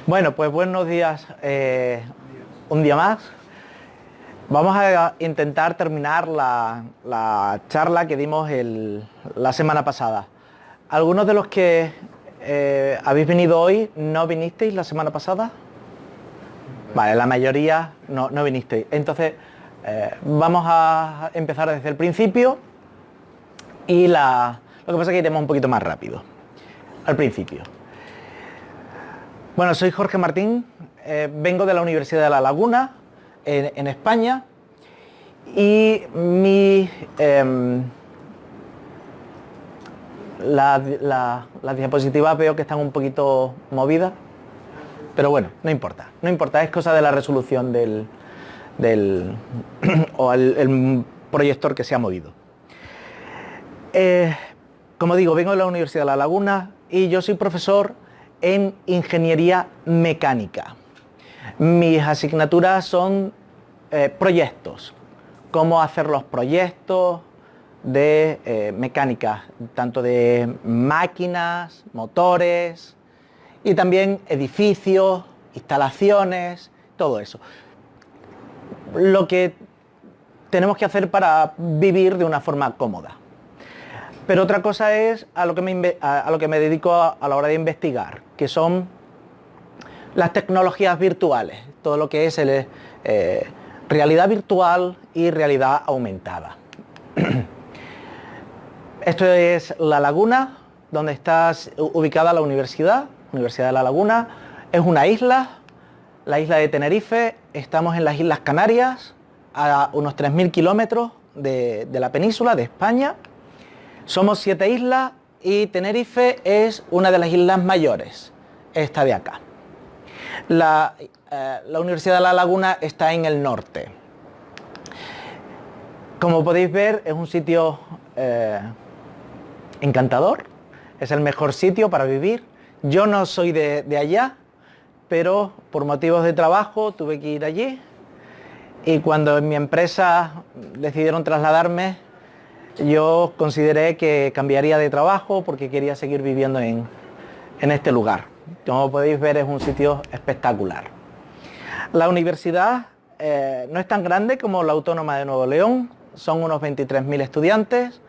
Bueno, pues buenos días. Un día más. Vamos a intentar terminar la charla que dimos la semana pasada. Algunos de los que habéis venido hoy, ¿no vinisteis la semana pasada? Vale, la mayoría no vinisteis. Entonces, vamos a empezar desde el principio y lo que pasa es que iremos un poquito más rápido. Al principio. Bueno, soy Jorge Martín, vengo de la Universidad de La Laguna, en España, y las diapositivas veo que están un poquito movidas, pero bueno, no importa, es cosa de la resolución o el proyector que se ha movido. Como digo, vengo de la Universidad de La Laguna y yo soy profesor en ingeniería mecánica. Mis asignaturas son proyectos, cómo hacer los proyectos de mecánica, tanto de máquinas, motores y también edificios, instalaciones, todo eso. Lo que tenemos que hacer para vivir de una forma cómoda. Pero otra cosa es a lo que me dedico a la hora de investigar, que son las tecnologías virtuales, todo lo que es realidad virtual y realidad aumentada. Esto es La Laguna, donde está ubicada la Universidad de La Laguna. Es una isla, la isla de Tenerife. Estamos en las Islas Canarias, a unos 3.000 kilómetros de la península de España. Somos 7 islas y Tenerife es una de las islas mayores, esta de acá. La Universidad de La Laguna está en el norte. Como podéis ver, es un sitio encantador, es el mejor sitio para vivir. Yo no soy de allá, pero por motivos de trabajo tuve que ir allí. Y cuando en mi empresa decidieron trasladarme, yo consideré que cambiaría de trabajo porque quería seguir viviendo en este lugar. Como podéis ver, es un sitio espectacular. La universidad no es tan grande como la Autónoma de Nuevo León, son unos 23.000 estudiantes,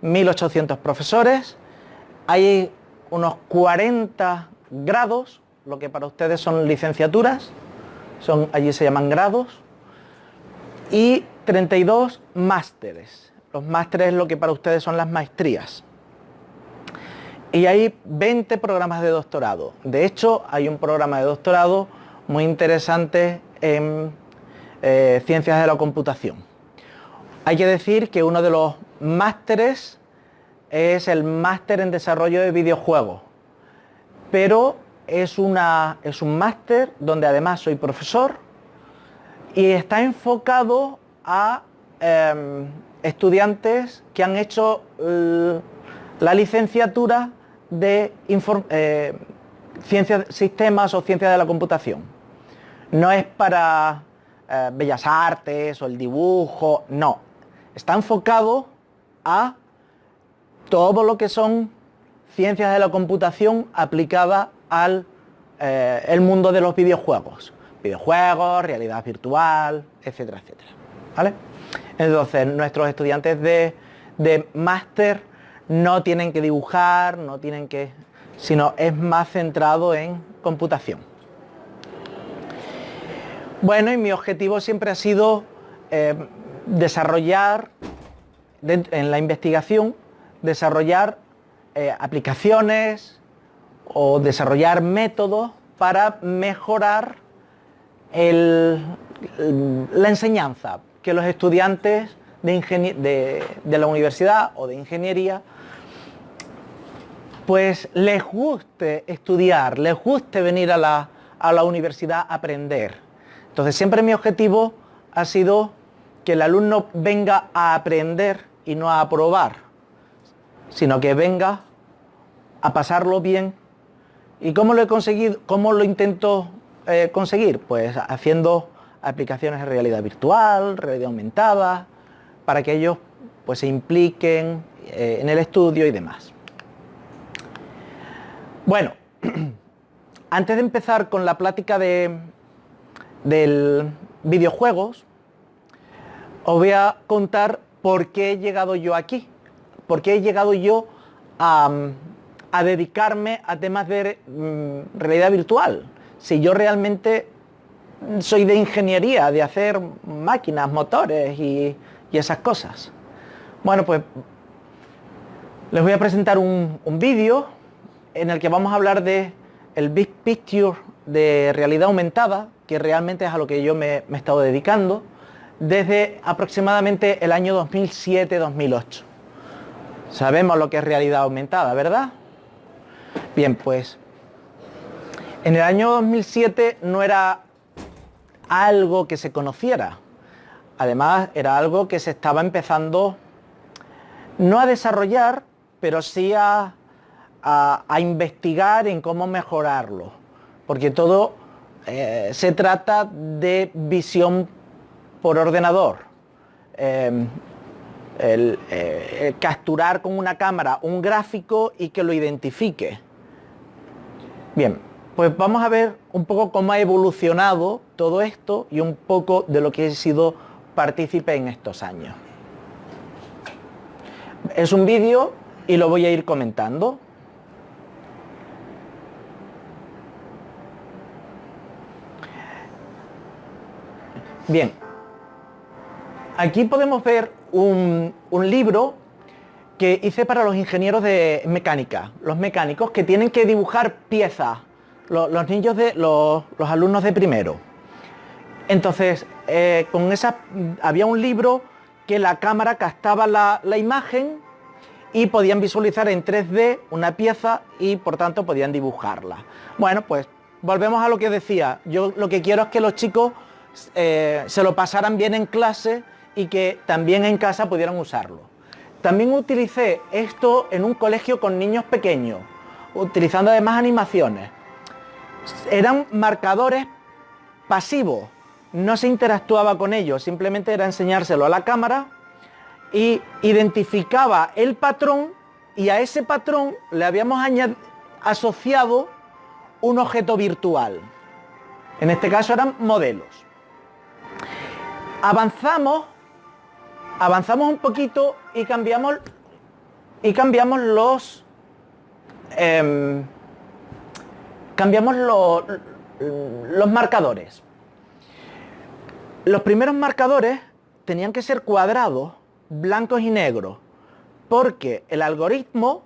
1.800 profesores, hay unos 40 grados, lo que para ustedes son licenciaturas, allí se llaman grados, y 32 másteres. Los másteres es lo que para ustedes son las maestrías. Y hay 20 programas de doctorado. De hecho, hay un programa de doctorado muy interesante en ciencias de la computación. Hay que decir que uno de los másteres es el máster en desarrollo de videojuegos. Pero es un máster donde además soy profesor y está enfocado a estudiantes que han hecho la licenciatura de ciencias de sistemas o ciencias de la computación. No es para bellas artes o el dibujo, no. Está enfocado a todo lo que son ciencias de la computación aplicada al el mundo de los videojuegos. Videojuegos, realidad virtual, etcétera, etcétera. ¿Vale? Entonces, nuestros estudiantes de máster no tienen que dibujar, sino es más centrado en computación. Bueno, y mi objetivo siempre ha sido desarrollar, en la investigación, desarrollar aplicaciones o desarrollar métodos para mejorar la enseñanza, que los estudiantes de la universidad o de ingeniería pues les guste estudiar, les guste venir a la universidad a aprender. Entonces siempre mi objetivo ha sido que el alumno venga a aprender y no a aprobar, sino que venga a pasarlo bien. ¿Y cómo lo he conseguido? ¿Cómo lo intento conseguir? Pues haciendo aplicaciones de realidad virtual, realidad aumentada, para que ellos pues se impliquen en el estudio y demás. Bueno, Antes de empezar con la plática del videojuegos, os voy a contar por qué he llegado yo aquí, por qué he llegado yo a dedicarme a temas de realidad virtual. Si yo realmente soy de ingeniería, de hacer máquinas, motores y esas cosas. Bueno, pues les voy a presentar un vídeo en el que vamos a hablar de el Big Picture de realidad aumentada, que realmente es a lo que yo me he estado dedicando desde aproximadamente el año 2007-2008. Sabemos lo que es realidad aumentada, ¿verdad? Bien, pues en el año 2007 no era algo que se conociera. Además, era algo que se estaba empezando no a desarrollar, pero sí a investigar en cómo mejorarlo. Porque todo se trata de visión por ordenador. Capturar con una cámara un gráfico y que lo identifique. Bien, pues vamos a ver un poco cómo ha evolucionado todo esto y un poco de lo que he sido partícipe en estos años. Es un vídeo y lo voy a ir comentando. Bien, aquí podemos ver un libro que hice para los ingenieros de mecánica, los mecánicos que tienen que dibujar piezas, los niños los alumnos de primero. Entonces, había un libro que la cámara captaba la imagen y podían visualizar en 3D una pieza y por tanto podían dibujarla. Bueno, pues volvemos a lo que decía. Yo lo que quiero es que los chicos se lo pasaran bien en clase y que también en casa pudieran usarlo. También utilicé esto en un colegio con niños pequeños, utilizando además animaciones. Eran marcadores pasivos, no se interactuaba con ellos, simplemente era enseñárselo a la cámara y identificaba el patrón y a ese patrón le habíamos asociado un objeto virtual. En este caso eran modelos. Avanzamos un poquito y cambiamos los marcadores. Los primeros marcadores tenían que ser cuadrados, blancos y negros, porque el algoritmo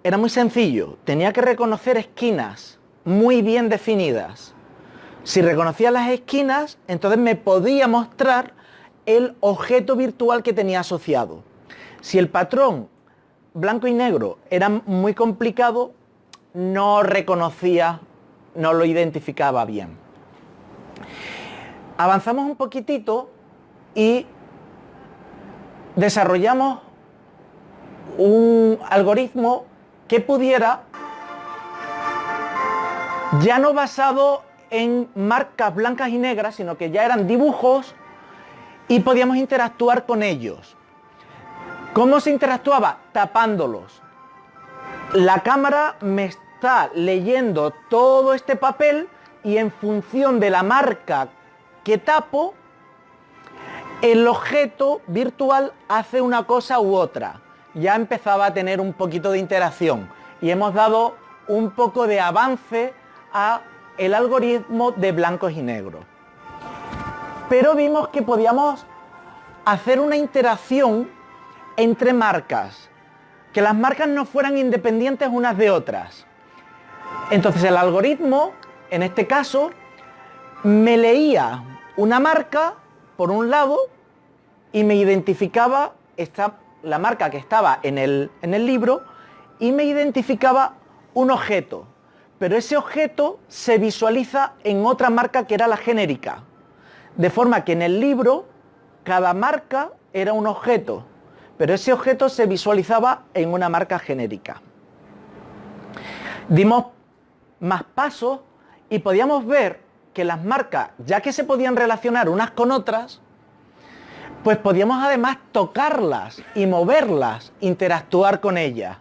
era muy sencillo, tenía que reconocer esquinas muy bien definidas. Si reconocía las esquinas, entonces me podía mostrar el objeto virtual que tenía asociado. Si el patrón blanco y negro era muy complicado, no reconocía, no lo identificaba bien. Avanzamos un poquitito y desarrollamos un algoritmo que pudiera, ya no basado en marcas blancas y negras, sino que ya eran dibujos y podíamos interactuar con ellos. ¿Cómo se interactuaba? Tapándolos. La cámara me está leyendo todo este papel y en función de la marca que tapo, el objeto virtual hace una cosa u otra. Ya empezaba a tener un poquito de interacción y hemos dado un poco de avance a el algoritmo de blancos y negros. Pero vimos que podíamos hacer una interacción entre marcas, que las marcas no fueran independientes unas de otras. Entonces el algoritmo, en este caso, me leía una marca por un lado y me identificaba la marca que estaba en el libro y me identificaba un objeto. Pero ese objeto se visualiza en otra marca que era la genérica. De forma que en el libro cada marca era un objeto, pero ese objeto se visualizaba en una marca genérica. Dimos más pasos y podíamos ver que las marcas, ya que se podían relacionar unas con otras, pues podíamos además tocarlas y moverlas, interactuar con ellas.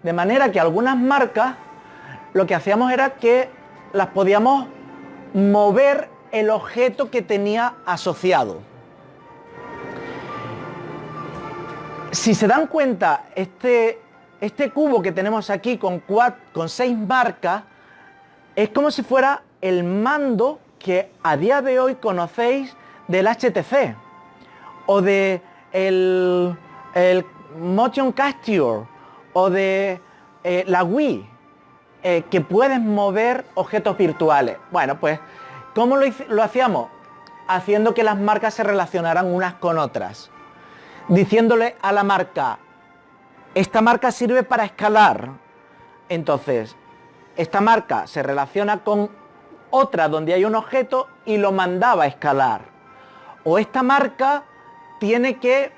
De manera que algunas marcas lo que hacíamos era que las podíamos mover el objeto que tenía asociado. Si se dan cuenta, este cubo que tenemos aquí con 6 marcas es como si fuera el mando que a día de hoy conocéis del HTC o de el Motion Capture o de la Wii, que pueden mover objetos virtuales. Bueno, pues, ¿cómo lo hacíamos? Haciendo que las marcas se relacionaran unas con otras. Diciéndole a la marca, esta marca sirve para escalar. Entonces, esta marca se relaciona con otra donde hay un objeto y lo mandaba a escalar. O esta marca tiene que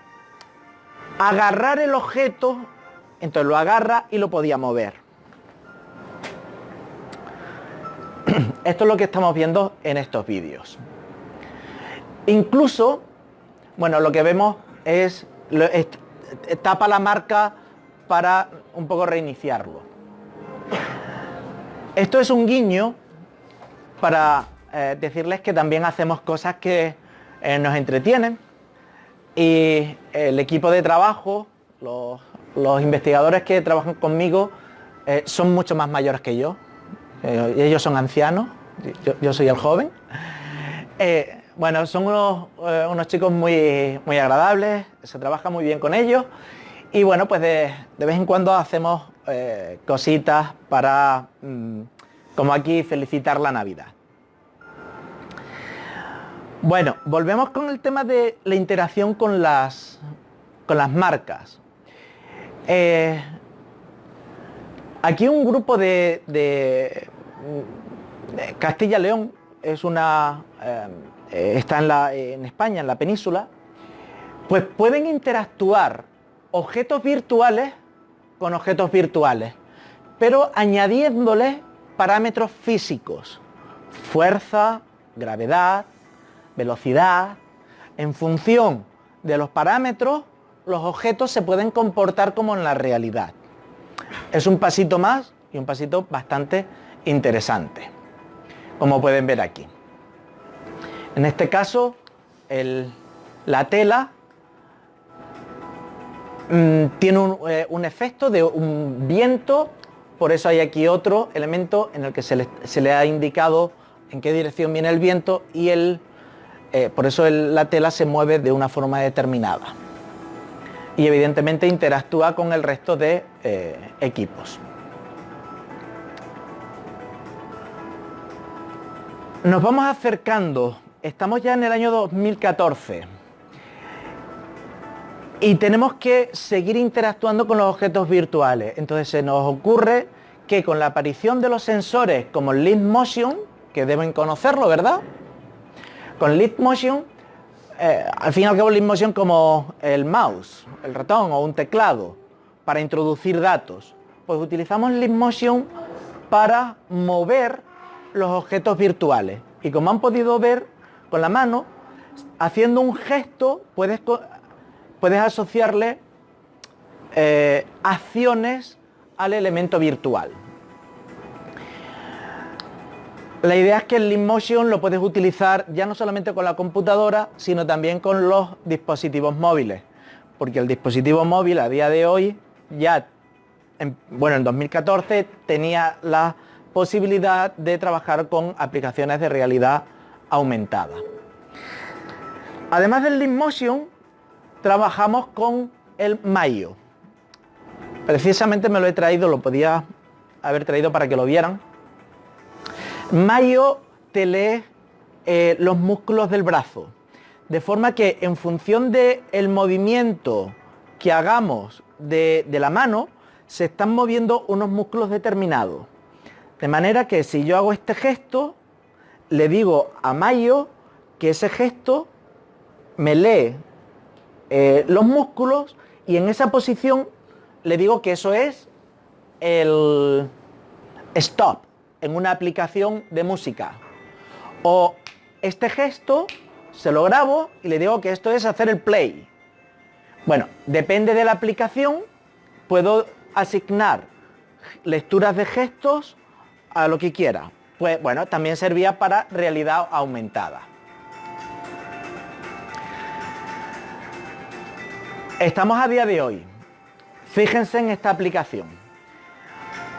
agarrar el objeto, entonces lo agarra y lo podía mover. Esto es lo que estamos viendo en estos vídeos. Incluso, bueno, lo que vemos es tapa la marca para un poco reiniciarlo. Esto es un guiño para decirles que también hacemos cosas que nos entretienen, y el equipo de trabajo, los investigadores que trabajan conmigo son mucho más mayores que yo. Ellos son ancianos, yo soy el joven. Bueno, son unos chicos muy agradables, se trabaja muy bien con ellos, y bueno, pues de vez en cuando hacemos cositas para, como aquí, felicitar la Navidad. Bueno, volvemos con el tema de la interacción con las marcas. Aquí un grupo de Castilla y León, está en España, en la península, pues pueden interactuar objetos virtuales con objetos virtuales, pero añadiéndoles parámetros físicos, fuerza, gravedad, velocidad. En función de los parámetros, los objetos se pueden comportar como en la realidad. Es un pasito más y un pasito bastante interesante, como pueden ver aquí. En este caso, la tela tiene un efecto de un viento, por eso hay aquí otro elemento en el que se le ha indicado en qué dirección viene el viento, y por eso la tela se mueve de una forma determinada. Y evidentemente interactúa con el resto de equipos. Nos vamos acercando, estamos ya en el año 2014 y tenemos que seguir interactuando con los objetos virtuales. Entonces se nos ocurre que con la aparición de los sensores como el Leap Motion, que deben conocerlo, ¿verdad? Con Leap Motion, al fin y al cabo Leap Motion como el mouse, el ratón o un teclado para introducir datos, pues utilizamos Leap Motion para mover los objetos virtuales. Y como han podido ver, con la mano, haciendo un gesto, puedes asociarle acciones al elemento virtual. La idea es que el Leap Motion lo puedes utilizar ya no solamente con la computadora, sino también con los dispositivos móviles, porque el dispositivo móvil a día de hoy ya, en 2014 tenía la posibilidad de trabajar con aplicaciones de realidad aumentada. Además del Leap Motion, trabajamos con el Maiyo. Precisamente me lo he traído, lo podía haber traído para que lo vieran. Maiyo te lee los músculos del brazo, de forma que en función del movimiento que hagamos de la mano, se están moviendo unos músculos determinados. De manera que si yo hago este gesto, le digo a Maiyo que ese gesto me lee los músculos, y en esa posición le digo que eso es el stop en una aplicación de música. O este gesto se lo grabo y le digo que esto es hacer el play. Bueno, depende de la aplicación, puedo asignar lecturas de gestos a lo que quiera. pues bueno, también servía para realidad aumentada. Estamos a día de hoy. Fíjense en esta aplicación.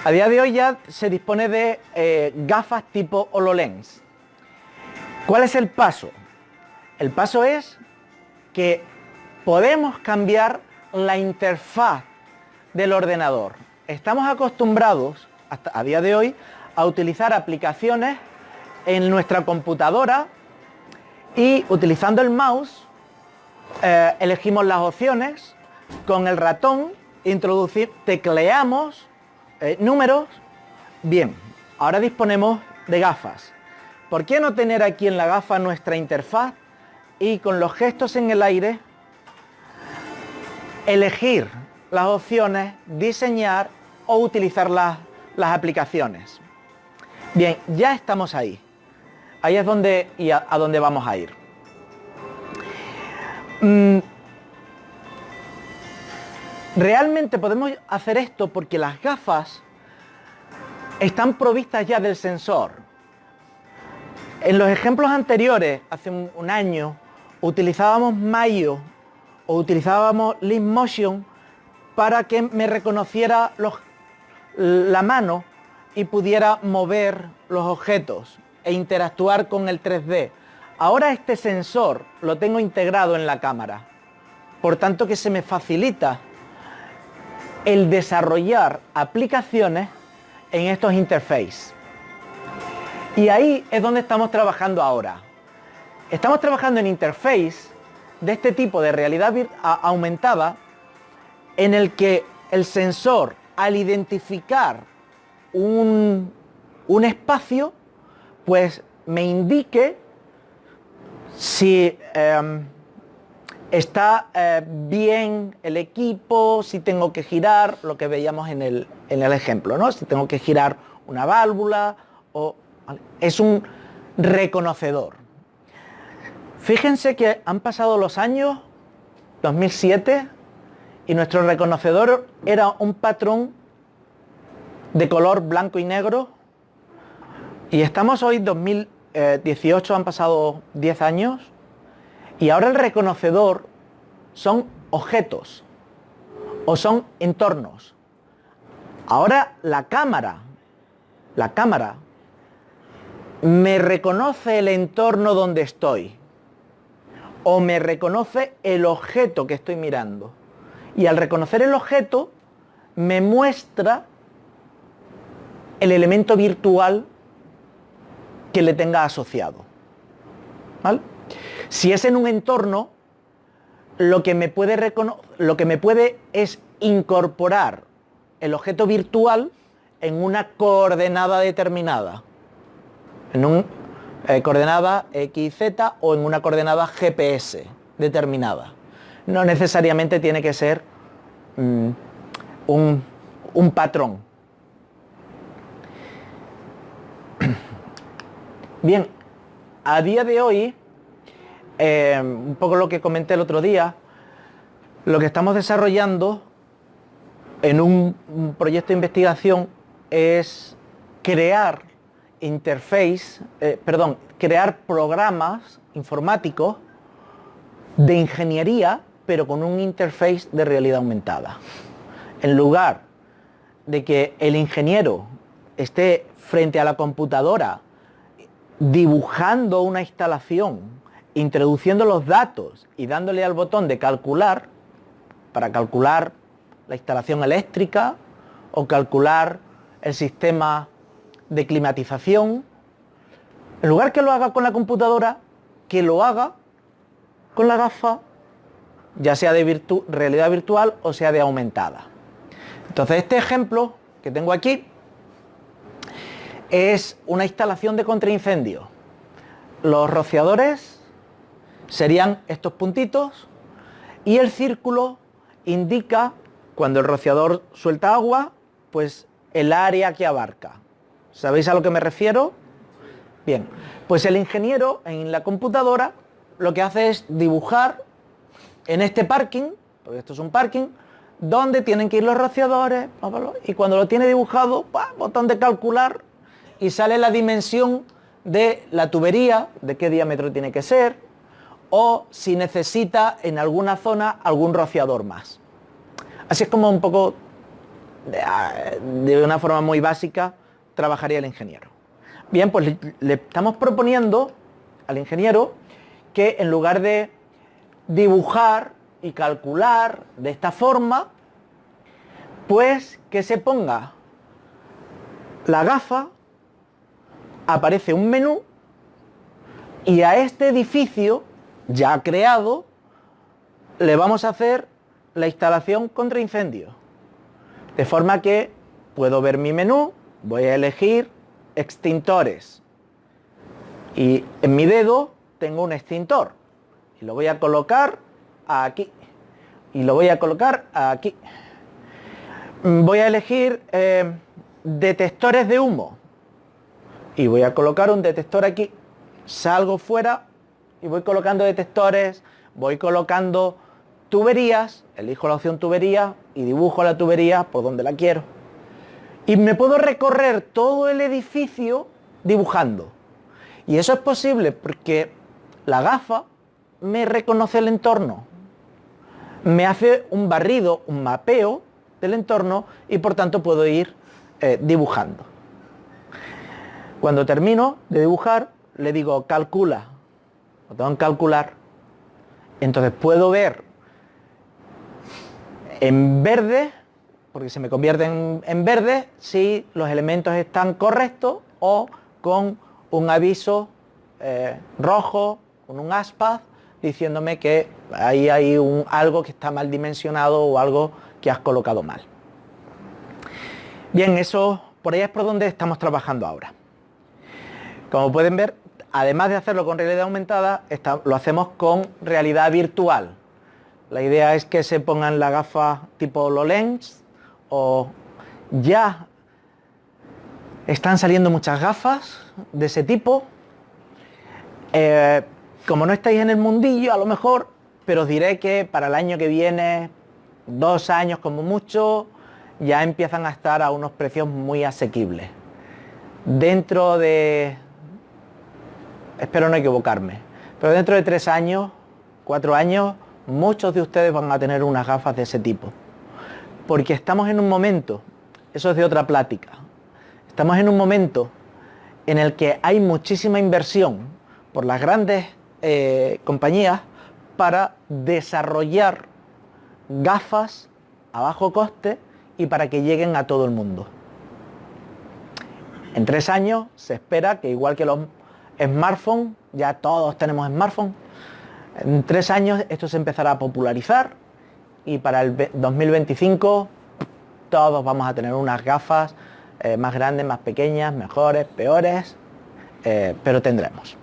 A día de hoy ya se dispone de gafas tipo HoloLens. ¿Cuál es el paso? El paso es que podemos cambiar la interfaz del ordenador. Estamos acostumbrados, hasta a día de hoy, a utilizar aplicaciones en nuestra computadora y utilizando el mouse elegimos las opciones, con el ratón tecleamos números. Bien, ahora disponemos de gafas. ¿Por qué no tener aquí en la gafa nuestra interfaz y con los gestos en el aire elegir las opciones, diseñar o utilizar las aplicaciones? Bien, ya estamos ahí. Ahí es donde y a donde vamos a ir. Realmente podemos hacer esto porque las gafas están provistas ya del sensor. En los ejemplos anteriores, hace un año, utilizábamos Mayo o utilizábamos Leapmotion para que me reconociera la mano y pudiera mover los objetos e interactuar con el 3D. Ahora este sensor lo tengo integrado en la cámara, por tanto que se me facilita el desarrollar aplicaciones en estos interfaces. Y ahí es donde estamos trabajando ahora. Estamos trabajando en interface de este tipo de realidad aumentada, en el que el sensor, al identificar un espacio, pues me indique si está bien el equipo, si tengo que girar, lo que veíamos en el ejemplo, ¿no? Si tengo que girar una válvula, es un reconocedor. Fíjense que han pasado los años, 2007, y nuestro reconocedor era un patrón de color blanco y negro, y estamos hoy 2018, han pasado 10 años, y ahora el reconocedor son objetos o son entornos. Ahora la cámara me reconoce el entorno donde estoy o me reconoce el objeto que estoy mirando. Y al reconocer el objeto me muestra el elemento virtual que le tenga asociado. ¿Vale? Si es en un entorno, lo que me puede es incorporar el objeto virtual en una coordenada determinada, en una coordenada XZ o en una coordenada GPS determinada. No necesariamente tiene que ser un patrón. Bien, a día de hoy, un poco lo que comenté el otro día, lo que estamos desarrollando en un proyecto de investigación es crear crear programas informáticos de ingeniería, pero con un interface de realidad aumentada. En lugar de que el ingeniero esté frente a la computadora dibujando una instalación, introduciendo los datos y dándole al botón de calcular, para calcular la instalación eléctrica o calcular el sistema de climatización, en lugar que lo haga con la computadora, que lo haga con la gafa, ya sea de realidad virtual o sea de aumentada. Entonces este ejemplo que tengo aquí es una instalación de contraincendio. Los rociadores serían estos puntitos y el círculo indica cuando el rociador suelta agua, pues el área que abarca. ¿Sabéis a lo que me refiero? Bien, pues el ingeniero en la computadora lo que hace es dibujar en este parking, porque esto es un parking, donde tienen que ir los rociadores, y cuando lo tiene dibujado, botón de calcular, y sale la dimensión de la tubería, de qué diámetro tiene que ser, o si necesita en alguna zona algún rociador más. Así es como un poco, de una forma muy básica, trabajaría el ingeniero. Bien, pues le estamos proponiendo al ingeniero que en lugar de dibujar y calcular de esta forma, pues que se ponga la gafa, aparece un menú y a este edificio ya creado le vamos a hacer la instalación contra incendios. De forma que puedo ver mi menú, voy a elegir extintores y en mi dedo tengo un extintor y lo voy a colocar aquí y lo voy a colocar aquí. Voy a elegir detectores de humo y voy a colocar un detector aquí. Salgo fuera y voy colocando detectores, voy colocando tuberías, elijo la opción tubería y dibujo la tubería por donde la quiero. Y me puedo recorrer todo el edificio dibujando. Y eso es posible porque la gafa me reconoce el entorno, me hace un barrido, un mapeo del entorno y por tanto puedo ir dibujando. Cuando termino de dibujar, le digo calcula, lo tengo en calcular, entonces puedo ver en verde, porque se me convierte en verde si los elementos están correctos o con un aviso rojo, con un aspa, diciéndome que ahí hay algo que está mal dimensionado o algo que has colocado mal. Bien, eso por ahí es por donde estamos trabajando ahora. Como pueden ver, además de hacerlo con realidad aumentada, lo hacemos con realidad virtual. La idea es que se pongan la gafa tipo HoloLens o ya están saliendo muchas gafas de ese tipo. Como no estáis en el mundillo, a lo mejor, pero os diré que para el año que viene, 2 años como mucho, ya empiezan a estar a unos precios muy asequibles. Dentro de, espero no equivocarme, pero dentro de 3 años, 4 años, muchos de ustedes van a tener unas gafas de ese tipo. Porque estamos en un momento, eso es de otra plática, estamos en un momento en el que hay muchísima inversión por las grandes compañías para desarrollar gafas a bajo coste y para que lleguen a todo el mundo. En 3 años se espera que, igual que los smartphones, ya todos tenemos smartphones, en 3 años esto se empezará a popularizar y para el 2025 todos vamos a tener unas gafas más grandes, más pequeñas, mejores, peores, pero tendremos.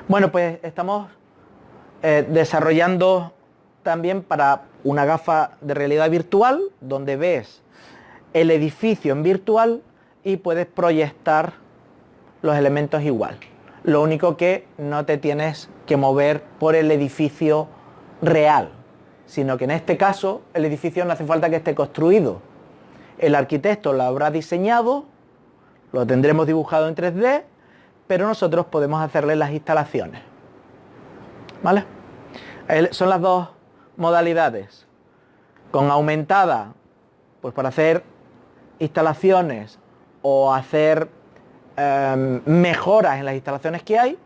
Bueno, pues estamos desarrollando también para una gafa de realidad virtual donde ves el edificio en virtual y puedes proyectar los elementos igual. Lo único que no te tienes que mover por el edificio real, sino que en este caso el edificio no hace falta que esté construido. El arquitecto lo habrá diseñado, lo tendremos dibujado en 3D, pero nosotros podemos hacerle las instalaciones. ¿Vale? Son las dos modalidades. Con aumentada, pues para hacer instalaciones o hacer mejoras en las instalaciones que hay,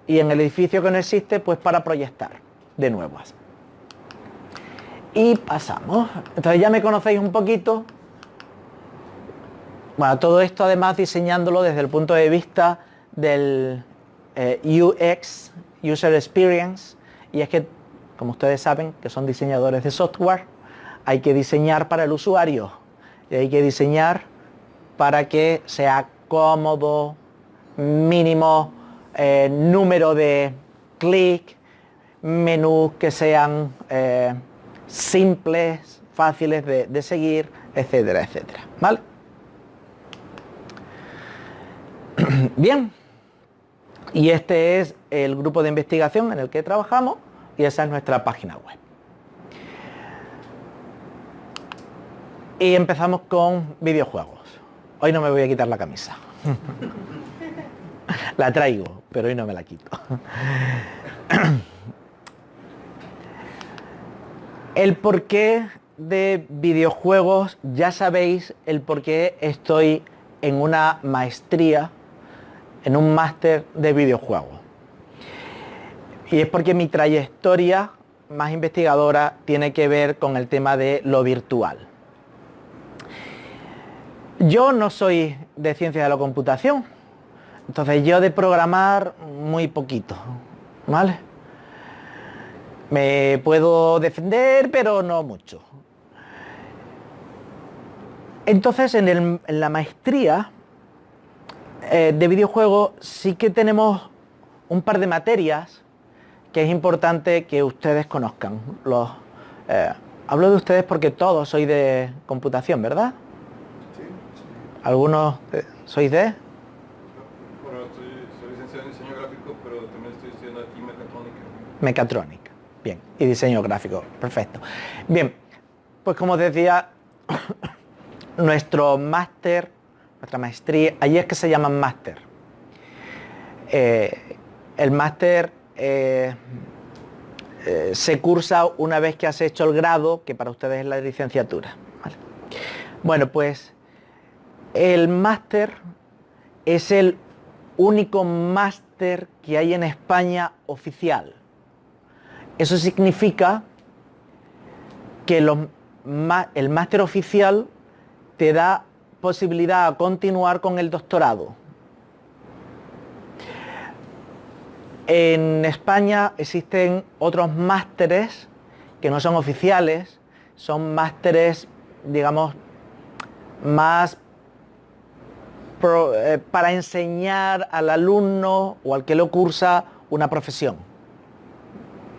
y en el edificio que no existe, pues para proyectar de nuevas. Y pasamos. Entonces ya me conocéis un poquito. Bueno, todo esto además diseñándolo desde el punto de vista del UX, User Experience, y es que, como ustedes saben, que son diseñadores de software, hay que diseñar para el usuario, y hay que diseñar para que sea cómodo, mínimo número de clic, menús que sean simples, fáciles de seguir, etcétera, etcétera. ¿Vale? Bien, y este es el grupo de investigación en el que trabajamos y esa es nuestra página web. Y empezamos con videojuegos. Hoy no me voy a quitar la camisa. La traigo, pero hoy no me la quito. El porqué de videojuegos, ya sabéis el porqué estoy en una maestría, en un máster de videojuegos. Y es porque mi trayectoria más investigadora tiene que ver con el tema de lo virtual. Yo no soy de ciencia de la computación, entonces yo de programar muy poquito, ¿vale? Me puedo defender, pero no mucho. Entonces en la maestría de videojuegos sí que tenemos un par de materias que es importante que ustedes conozcan. Hablo de ustedes porque todos sois de computación, ¿verdad? Sí. ¿Algunos sois de? Bueno, soy licenciado en diseño gráfico, pero también estoy estudiando aquí mecatrónica. Mecatrónica, bien. Y diseño gráfico, perfecto. Bien, pues como os decía, nuestro máster, nuestra maestría, allí es que se llaman máster. El máster se cursa una vez que has hecho el grado, que para ustedes es la licenciatura. ¿Vale? Bueno, pues el máster es el único máster que hay en España oficial. Eso significa que el máster oficial te da posibilidad a continuar con el doctorado. En España existen otros másteres que no son oficiales, son másteres, digamos, más para enseñar al alumno o al que lo cursa una profesión,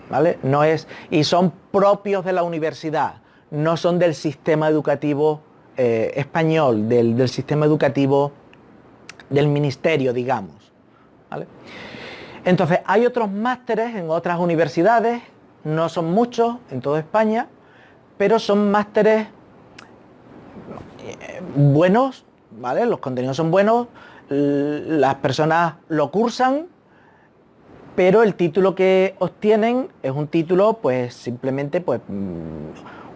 ¿vale? No es, y son propios de la universidad, no son del sistema educativo español, del sistema educativo del ministerio, digamos, ¿vale? Entonces, hay otros másteres en otras universidades, no son muchos en toda España, pero son másteres buenos, ¿vale? Los contenidos son buenos, las personas lo cursan, pero el título que obtienen es un título, pues, simplemente, pues,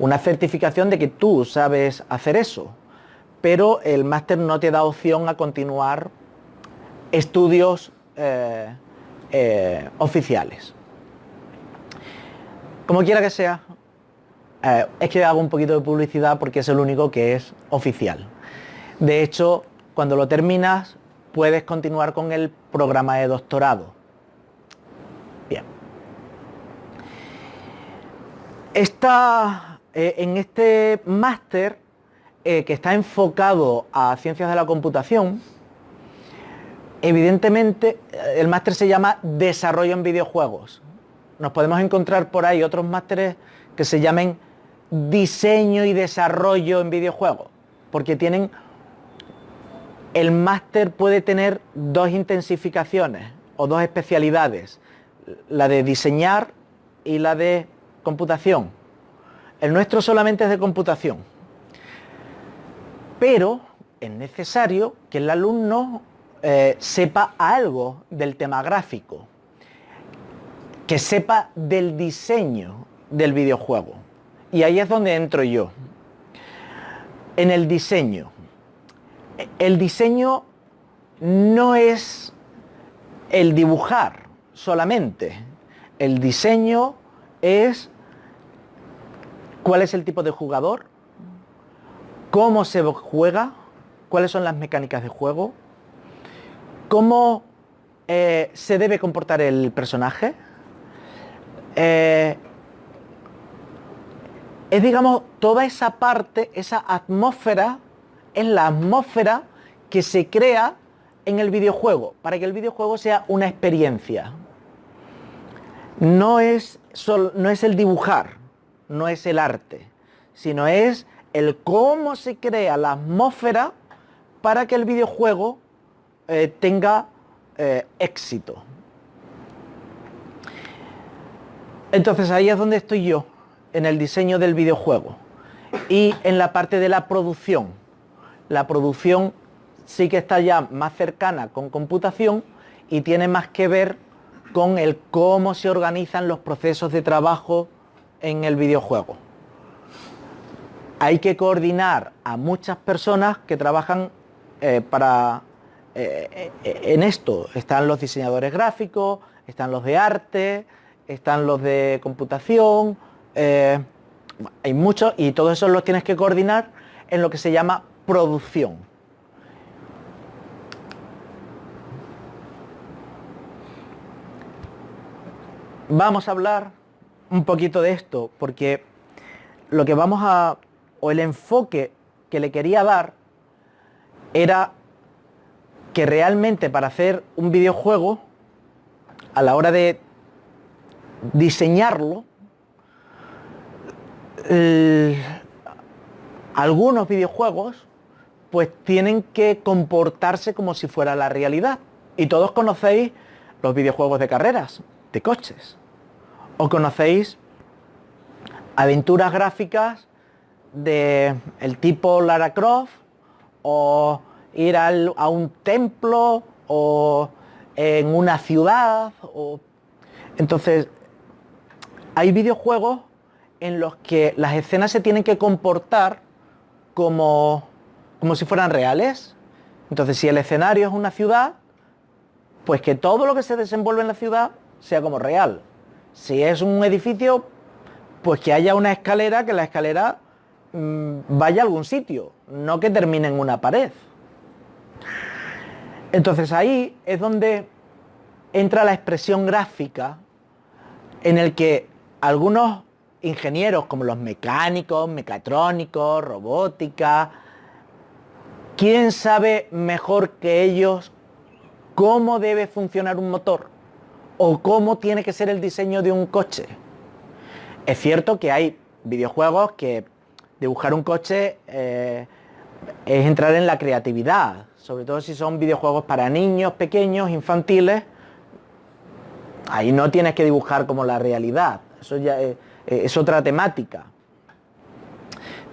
una certificación de que tú sabes hacer eso, pero el máster no te da opción a continuar estudios oficiales. Como quiera que sea, es que hago un poquito de publicidad porque es el único que es oficial. De hecho, cuando lo terminas, puedes continuar con el programa de doctorado. Bien. En este máster, que está enfocado a ciencias de la computación, evidentemente el máster se llama Desarrollo en Videojuegos. Nos podemos encontrar por ahí otros másteres que se llamen Diseño y Desarrollo en Videojuegos, porque el máster puede tener dos intensificaciones o dos especialidades, la de diseñar y la de computación. El nuestro solamente es de computación, pero es necesario que el alumno sepa algo del tema gráfico, que sepa del diseño del videojuego. Y ahí es donde entro yo. En el diseño. El diseño no es el dibujar solamente. El diseño es cuál es el tipo de jugador, cómo se juega, cuáles son las mecánicas de juego, cómo se debe comportar el personaje. Es, digamos, toda esa parte, esa atmósfera, es la atmósfera que se crea en el videojuego, para que el videojuego sea una experiencia. No es el dibujar, no es el arte, sino es el cómo se crea la atmósfera para que el videojuego tenga éxito. Entonces ahí es donde estoy yo, en el diseño del videojuego y en la parte de la producción. La producción sí que está ya más cercana con computación y tiene más que ver con el cómo se organizan los procesos de trabajo en el videojuego. Hay que coordinar a muchas personas que trabajan en esto. Están los diseñadores gráficos, están los de arte, están los de computación, hay muchos, y todos esos los tienes que coordinar en lo que se llama producción. Vamos a hablar un poquito de esto, porque lo que o el enfoque que le quería dar era que realmente para hacer un videojuego, a la hora de diseñarlo, algunos videojuegos pues tienen que comportarse como si fuera la realidad. Y todos conocéis los videojuegos de carreras, de coches. O conocéis aventuras gráficas de el tipo Lara Croft, o ir a un templo, o en una ciudad. Entonces, hay videojuegos en los que las escenas se tienen que comportar como si fueran reales. Entonces, si el escenario es una ciudad, pues que todo lo que se desenvuelve en la ciudad sea como real. Si es un edificio, pues que haya una escalera, que la escalera vaya a algún sitio, no que termine en una pared. Entonces ahí es donde entra la expresión gráfica, en el que algunos ingenieros, como los mecánicos, mecatrónicos, robótica, ¿quién sabe mejor que ellos cómo debe funcionar un motor? ¿O cómo tiene que ser el diseño de un coche? Es cierto que hay videojuegos que dibujar un coche es entrar en la creatividad, sobre todo si son videojuegos para niños pequeños, infantiles. Ahí no tienes que dibujar como la realidad, eso ya es otra temática.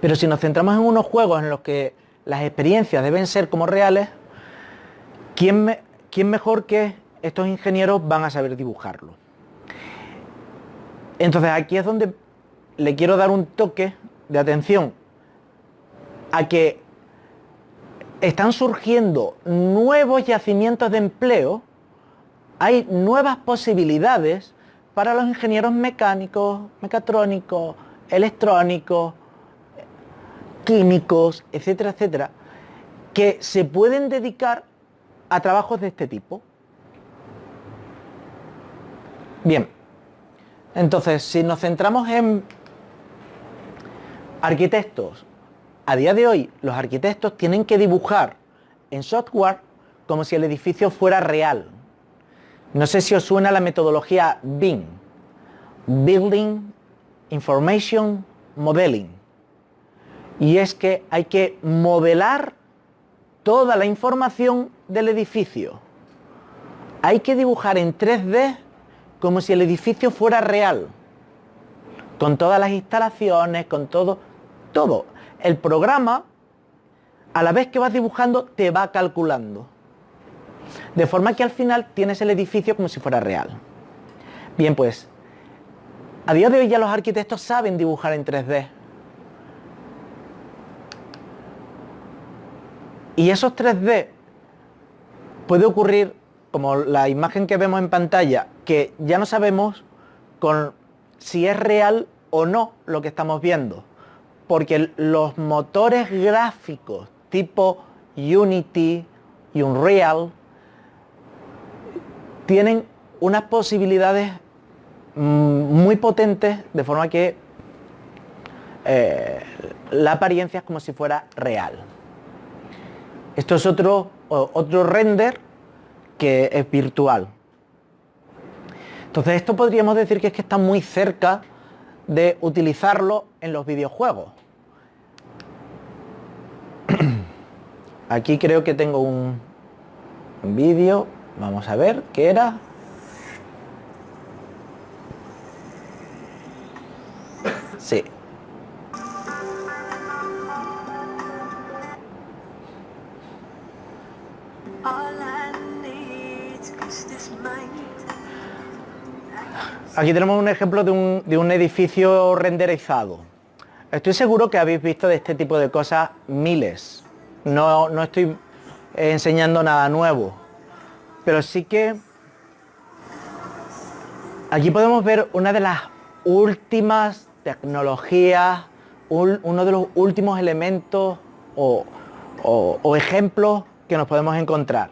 Pero si nos centramos en unos juegos en los que las experiencias deben ser como reales, ¿quién mejor que estos ingenieros van a saber dibujarlo? Entonces aquí es donde le quiero dar un toque de atención a que están surgiendo nuevos yacimientos de empleo, hay nuevas posibilidades para los ingenieros mecánicos, mecatrónicos, electrónicos, químicos, etcétera, etcétera, que se pueden dedicar a trabajos de este tipo. Bien, entonces si nos centramos en arquitectos, a día de hoy los arquitectos tienen que dibujar en software como si el edificio fuera real. No sé si os suena la metodología BIM, Building Information Modeling. Y es que hay que modelar toda la información del edificio. Hay que dibujar en 3D como si el edificio fuera real, con todas las instalaciones, con todo. El programa, a la vez que vas dibujando, te va calculando. De forma que al final tienes el edificio como si fuera real. Bien, pues, a día de hoy ya los arquitectos saben dibujar en 3D. Y esos 3D puede ocurrir, como la imagen que vemos en pantalla, que ya no sabemos si es real o no lo que estamos viendo. Porque los motores gráficos tipo Unity y Unreal tienen unas posibilidades muy potentes, de forma que la apariencia es como si fuera real. Esto es otro render que es virtual. Entonces esto podríamos decir que es que está muy cerca de utilizarlo en los videojuegos. Aquí creo que tengo un vídeo. Vamos a ver qué era. Sí. Aquí tenemos un ejemplo de un edificio renderizado. Estoy seguro que habéis visto de este tipo de cosas miles. No estoy enseñando nada nuevo, pero sí que aquí podemos ver una de las últimas tecnologías, uno de los últimos elementos o ejemplos que nos podemos encontrar.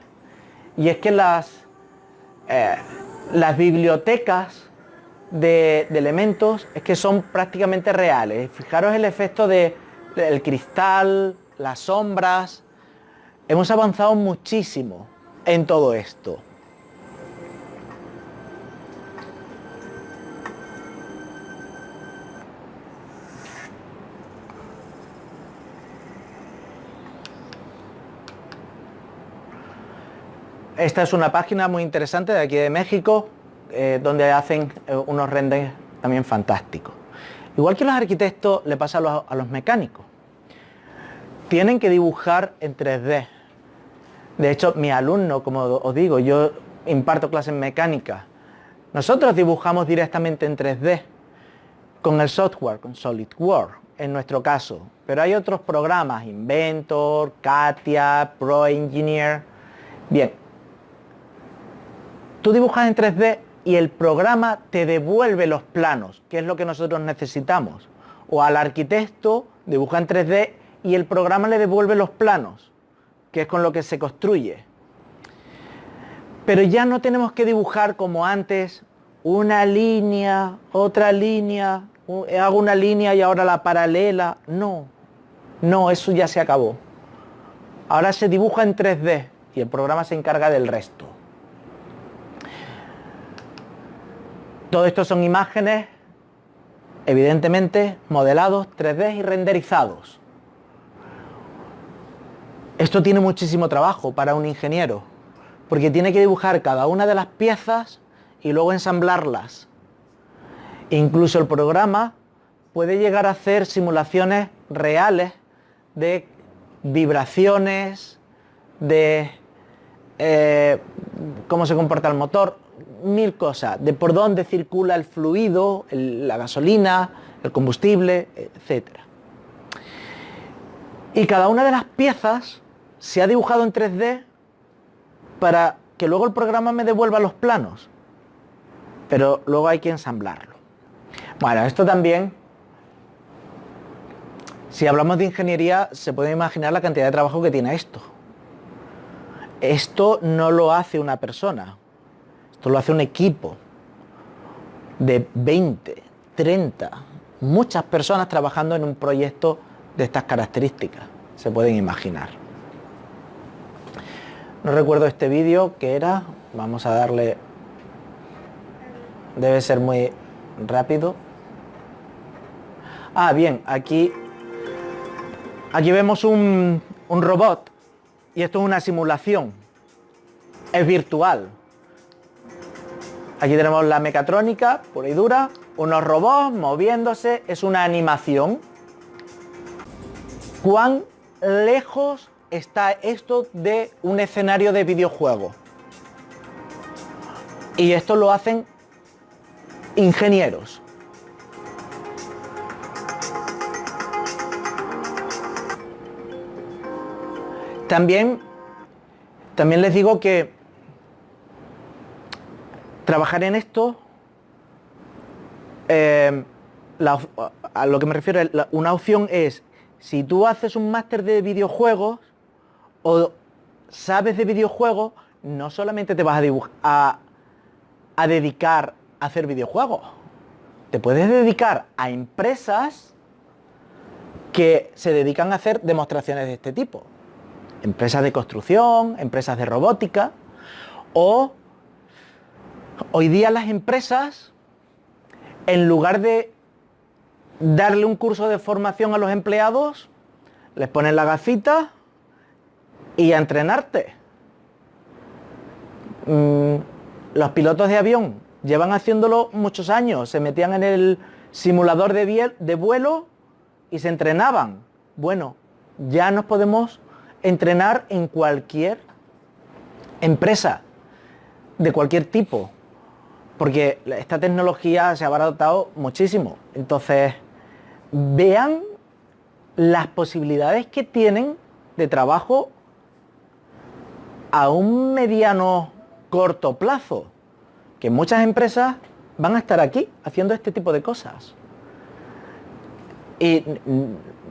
Y es que las bibliotecas de elementos es que son prácticamente reales. Fijaros el efecto del cristal, las sombras. Hemos avanzado muchísimo en todo esto. Esta es una página muy interesante de aquí de México, donde hacen unos renders también fantásticos. Igual que los arquitectos, le pasa a los mecánicos. Tienen que dibujar en 3D. De hecho, mis alumnos, como os digo, yo imparto clases en mecánica. Nosotros dibujamos directamente en 3D con el software, con SolidWorks, en nuestro caso. Pero hay otros programas, Inventor, CATIA, Pro Engineer. Bien, tú dibujas en 3D y el programa te devuelve los planos, que es lo que nosotros necesitamos. O al arquitecto dibuja en 3D y el programa le devuelve los planos, que es con lo que se construye. Pero ya no tenemos que dibujar como antes, una línea, otra línea, hago una línea y ahora la paralela. No, eso ya se acabó. Ahora se dibuja en 3D y el programa se encarga del resto. Todo esto son imágenes, evidentemente, modelados 3D y renderizados. Esto tiene muchísimo trabajo para un ingeniero, porque tiene que dibujar cada una de las piezas y luego ensamblarlas. Incluso el programa puede llegar a hacer simulaciones reales de vibraciones, de cómo se comporta el motor, mil cosas, de por dónde circula el fluido, la gasolina, el combustible, etc. Y cada una de las piezas se ha dibujado en 3D para que luego el programa me devuelva los planos, pero luego hay que ensamblarlo. Bueno, esto también, si hablamos de ingeniería, se puede imaginar la cantidad de trabajo que tiene esto. Esto no lo hace una persona, esto lo hace un equipo de 20, 30, muchas personas trabajando en un proyecto de estas características, se pueden imaginar. No recuerdo este vídeo que era, vamos a darle, debe ser muy rápido. Ah, bien, aquí vemos un robot y esto es una simulación, es virtual. Aquí tenemos la mecatrónica pura y dura, unos robots moviéndose, es una animación. ¿Cuán lejos está esto de un escenario de videojuego? Y esto lo hacen ingenieros. También les digo que trabajar en esto, a lo que me refiero, una opción es, si tú haces un máster de videojuegos o sabes de videojuegos, no solamente te vas a dedicar a hacer videojuegos, te puedes dedicar a empresas que se dedican a hacer demostraciones de este tipo. Empresas de construcción, empresas de robótica, o hoy día las empresas, en lugar de darle un curso de formación a los empleados, les ponen la gafita y a entrenarte. Los pilotos de avión llevan haciéndolo muchos años, se metían en el simulador de vuelo y se entrenaban. Bueno, ya nos podemos entrenar en cualquier empresa, de cualquier tipo. porque esta tecnología se ha abaratado muchísimo. Entonces, vean las posibilidades que tienen de trabajo a un mediano corto plazo, que muchas empresas van a estar aquí haciendo este tipo de cosas. Y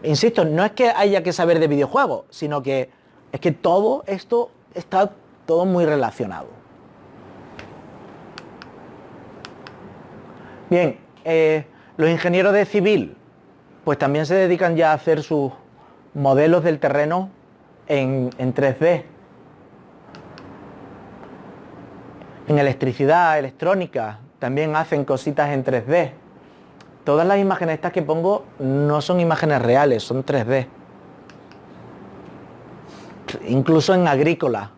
insisto, no es que haya que saber de videojuegos, sino que es que todo esto está todo muy relacionado. Bien, los ingenieros de civil, pues también se dedican ya a hacer sus modelos del terreno en 3D. En electricidad, electrónica, también hacen cositas en 3D. Todas las imágenes estas que pongo no son imágenes reales, son 3D. Incluso en agrícola.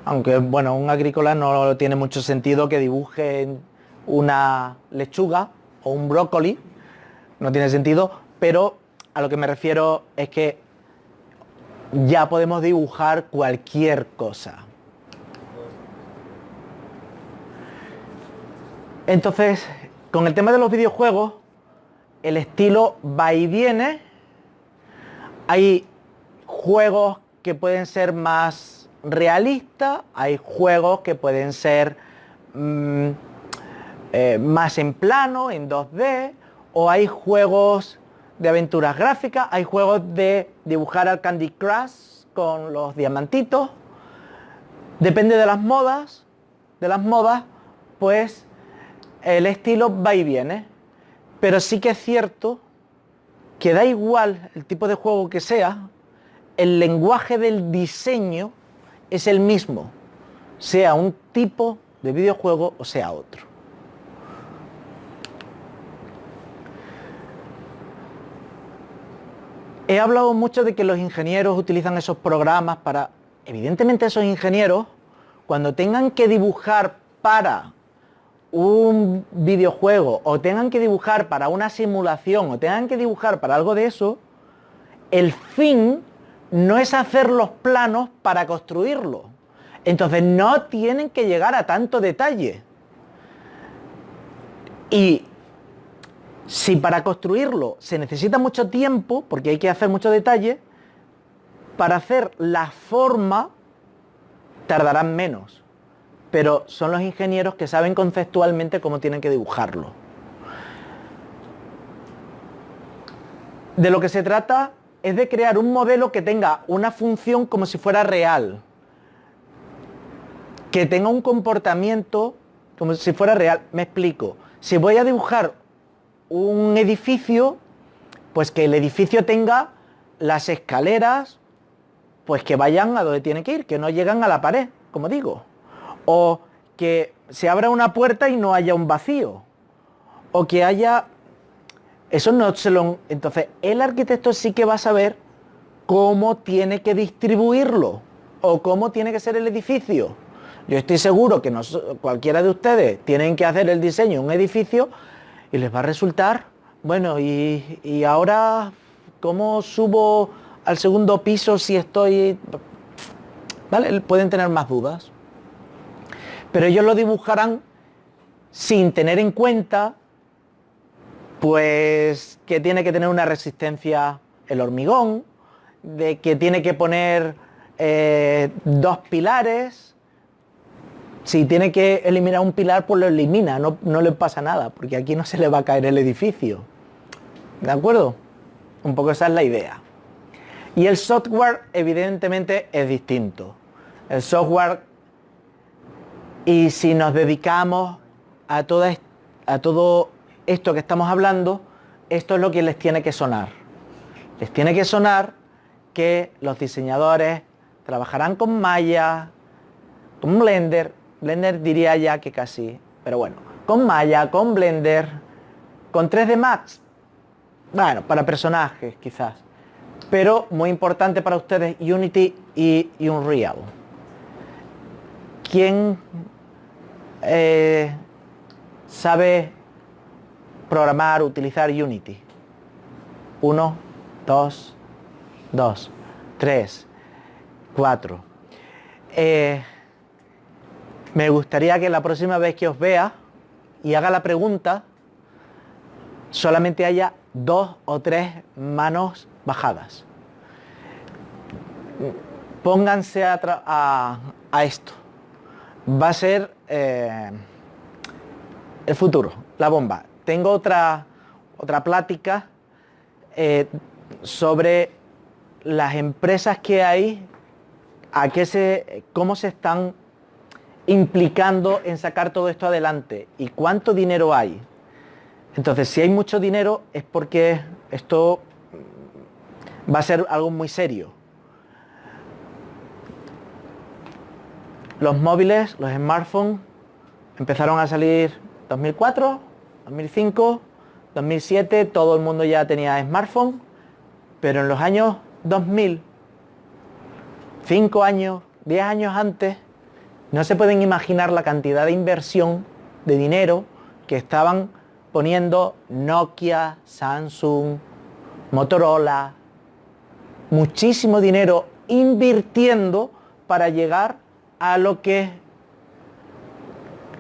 Aunque, bueno, un agrícola no tiene mucho sentido que dibuje una lechuga o un brócoli. No tiene sentido, pero a lo que me refiero es que ya podemos dibujar cualquier cosa. Entonces, con el tema de los videojuegos, el estilo va y viene. Hay juegos que pueden ser más realistas, hay juegos que pueden ser más en plano, en 2D, o hay juegos de aventuras gráficas, hay juegos de dibujar al Candy Crush con los diamantitos. Depende de las modas, pues el estilo va y viene. Pero sí que es cierto que da igual el tipo de juego que sea, el lenguaje del diseño es el mismo, sea un tipo de videojuego o sea otro. He hablado mucho de que los ingenieros utilizan esos programas para... Evidentemente esos ingenieros, cuando tengan que dibujar para un videojuego, o tengan que dibujar para una simulación, o tengan que dibujar para algo de eso, el fin no es hacer los planos para construirlo. Entonces no tienen que llegar a tanto detalle. Y si para construirlo se necesita mucho tiempo, porque hay que hacer mucho detalle, para hacer la forma tardarán menos. Pero son los ingenieros que saben conceptualmente cómo tienen que dibujarlo. De lo que se trata es de crear un modelo que tenga una función como si fuera real, que tenga un comportamiento como si fuera real. Me explico. Si voy a dibujar un edificio, pues que el edificio tenga las escaleras, pues que vayan a donde tienen que ir, que no llegan a la pared, como digo. O que se abra una puerta y no haya un vacío. O que haya... Eso no se lo... Entonces, el arquitecto sí que va a saber cómo tiene que distribuirlo. O cómo tiene que ser el edificio. Yo estoy seguro que cualquiera de ustedes tienen que hacer el diseño de un edificio y les va a resultar... Bueno, y ahora, ¿cómo subo al segundo piso si estoy...? ¿Vale? Pueden tener más dudas. Pero ellos lo dibujarán sin tener en cuenta, pues, que tiene que tener una resistencia el hormigón, de que tiene que poner 2 pilares. Si tiene que eliminar un pilar, pues lo elimina, no le pasa nada, porque aquí no se le va a caer el edificio. ¿De acuerdo? Un poco esa es la idea. Y el software, evidentemente, es distinto. El software... Y si nos dedicamos a todo esto que estamos hablando, esto es lo que les tiene que sonar. Les tiene que sonar que los diseñadores trabajarán con Maya, con Blender. Blender diría ya que casi, pero bueno, con Maya, con Blender, con 3D Max. Bueno, para personajes quizás. Pero muy importante para ustedes, Unity y Unreal. ¿Quién sabe programar, utilizar Unity? 1, 2, 3, 4. Me gustaría que la próxima vez que os vea y haga la pregunta, solamente haya 2 o 3 manos bajadas. Pónganse a esto. Va a ser el futuro, la bomba. Tengo otra plática sobre las empresas que hay, cómo se están implicando en sacar todo esto adelante y cuánto dinero hay. Entonces, si hay mucho dinero es porque esto va a ser algo muy serio. Los móviles, los smartphones, empezaron a salir 2004, 2005, 2007, todo el mundo ya tenía smartphone, pero en los años 2000, 5 años, 10 años antes, no se pueden imaginar la cantidad de inversión de dinero que estaban poniendo Nokia, Samsung, Motorola, muchísimo dinero invirtiendo para llegar a lo que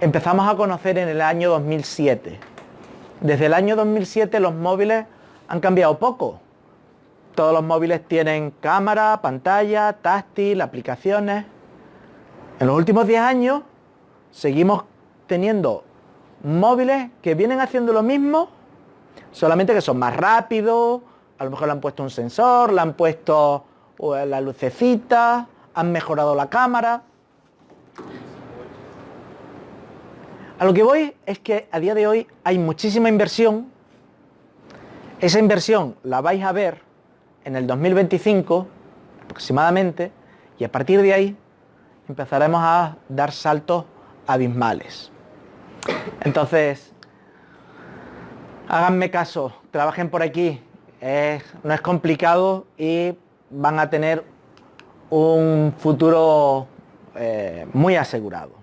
empezamos a conocer en el año 2007. Desde el año 2007 los móviles han cambiado poco. Todos los móviles tienen cámara, pantalla, táctil, aplicaciones. En los últimos 10 años seguimos teniendo móviles que vienen haciendo lo mismo, solamente que son más rápidos, a lo mejor le han puesto un sensor, le han puesto la lucecita, han mejorado la cámara. A lo que voy es que a día de hoy hay muchísima inversión. Esa inversión la vais a ver en el 2025 aproximadamente, y a partir de ahí empezaremos a dar saltos abismales. Entonces, háganme caso, trabajen por aquí, no es complicado y van a tener un futuro muy asegurado.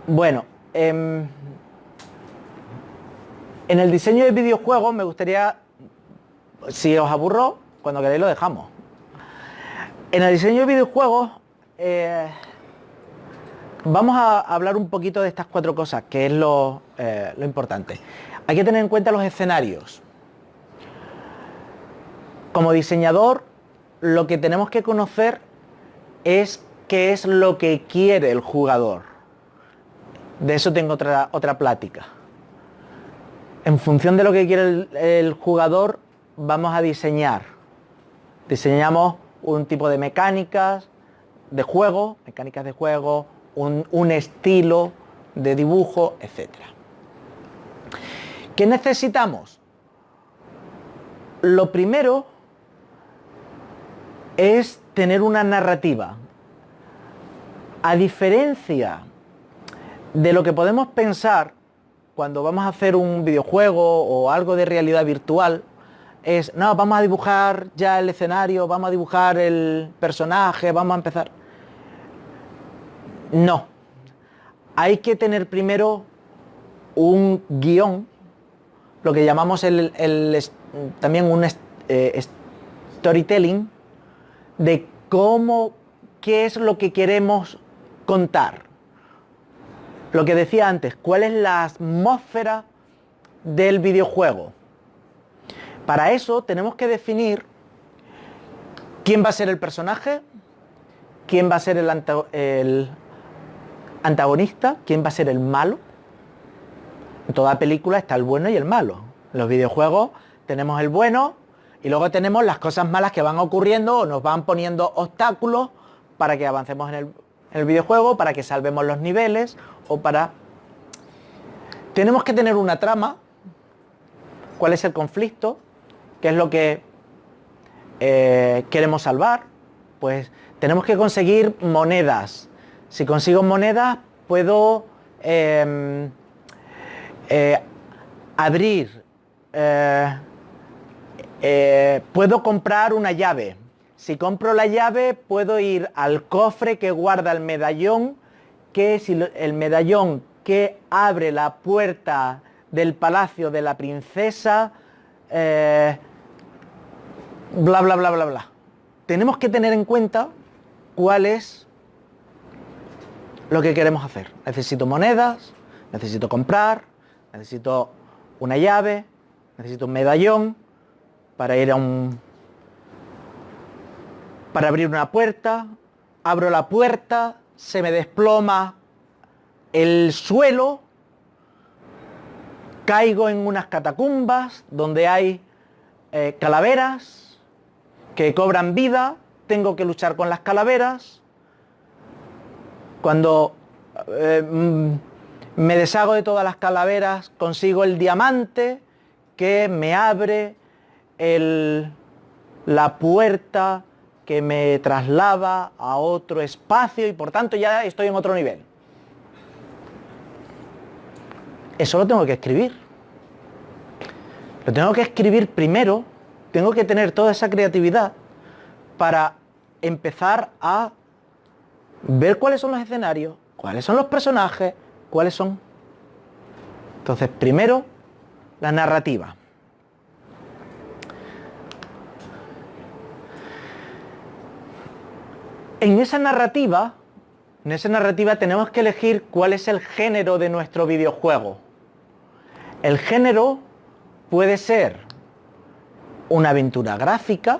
Bueno, en el diseño de videojuegos me gustaría, si os aburro, cuando queráis lo dejamos. En el diseño de videojuegos vamos a hablar un poquito de estas 4 cosas, que es lo importante. Hay que tener en cuenta los escenarios. Como diseñador, lo que tenemos que conocer es qué es lo que quiere el jugador. De eso tengo otra plática. En función de lo que quiere el jugador, vamos a diseñar. Diseñamos un tipo de mecánicas de juego, un estilo de dibujo, etc. ¿Qué necesitamos? Lo primero es tener una narrativa. A diferencia de lo que podemos pensar cuando vamos a hacer un videojuego o algo de realidad virtual, es, no, vamos a dibujar ya el escenario, vamos a dibujar el personaje, vamos a empezar. No. Hay que tener primero un guión, lo que llamamos también un storytelling, de qué es lo que queremos contar. Lo que decía antes, cuál es la atmósfera del videojuego. Para eso tenemos que definir quién va a ser el personaje, quién va a ser el antagonista, quién va a ser el malo. En toda película está el bueno y el malo. En los videojuegos tenemos el bueno y luego tenemos las cosas malas que van ocurriendo o nos van poniendo obstáculos para que avancemos en el videojuego, para que salvemos los niveles o para... Tenemos que tener una trama, cuál es el conflicto, qué es lo que queremos salvar. Pues tenemos que conseguir monedas. Si consigo monedas puedo abrir, puedo comprar una llave. Si compro la llave puedo ir al cofre que guarda el medallón, el medallón que abre la puerta del palacio de la princesa, bla bla bla bla bla. Tenemos que tener en cuenta cuál es lo que queremos hacer. Necesito monedas, necesito comprar, necesito una llave, necesito un medallón para ir para abrir una puerta. Abro la puerta, se me desploma el suelo, caigo en unas catacumbas donde hay calaveras que cobran vida, tengo que luchar con las calaveras. Cuando me deshago de todas las calaveras, consigo el diamante que me abre la puerta que me traslada a otro espacio y por tanto ya estoy en otro nivel. Eso lo tengo que escribir. Lo tengo que escribir primero, tengo que tener toda esa creatividad para empezar a ver cuáles son los escenarios, cuáles son los personajes, cuáles son. Entonces, primero, la narrativa. En esa narrativa tenemos que elegir cuál es el género de nuestro videojuego. El género puede ser una aventura gráfica.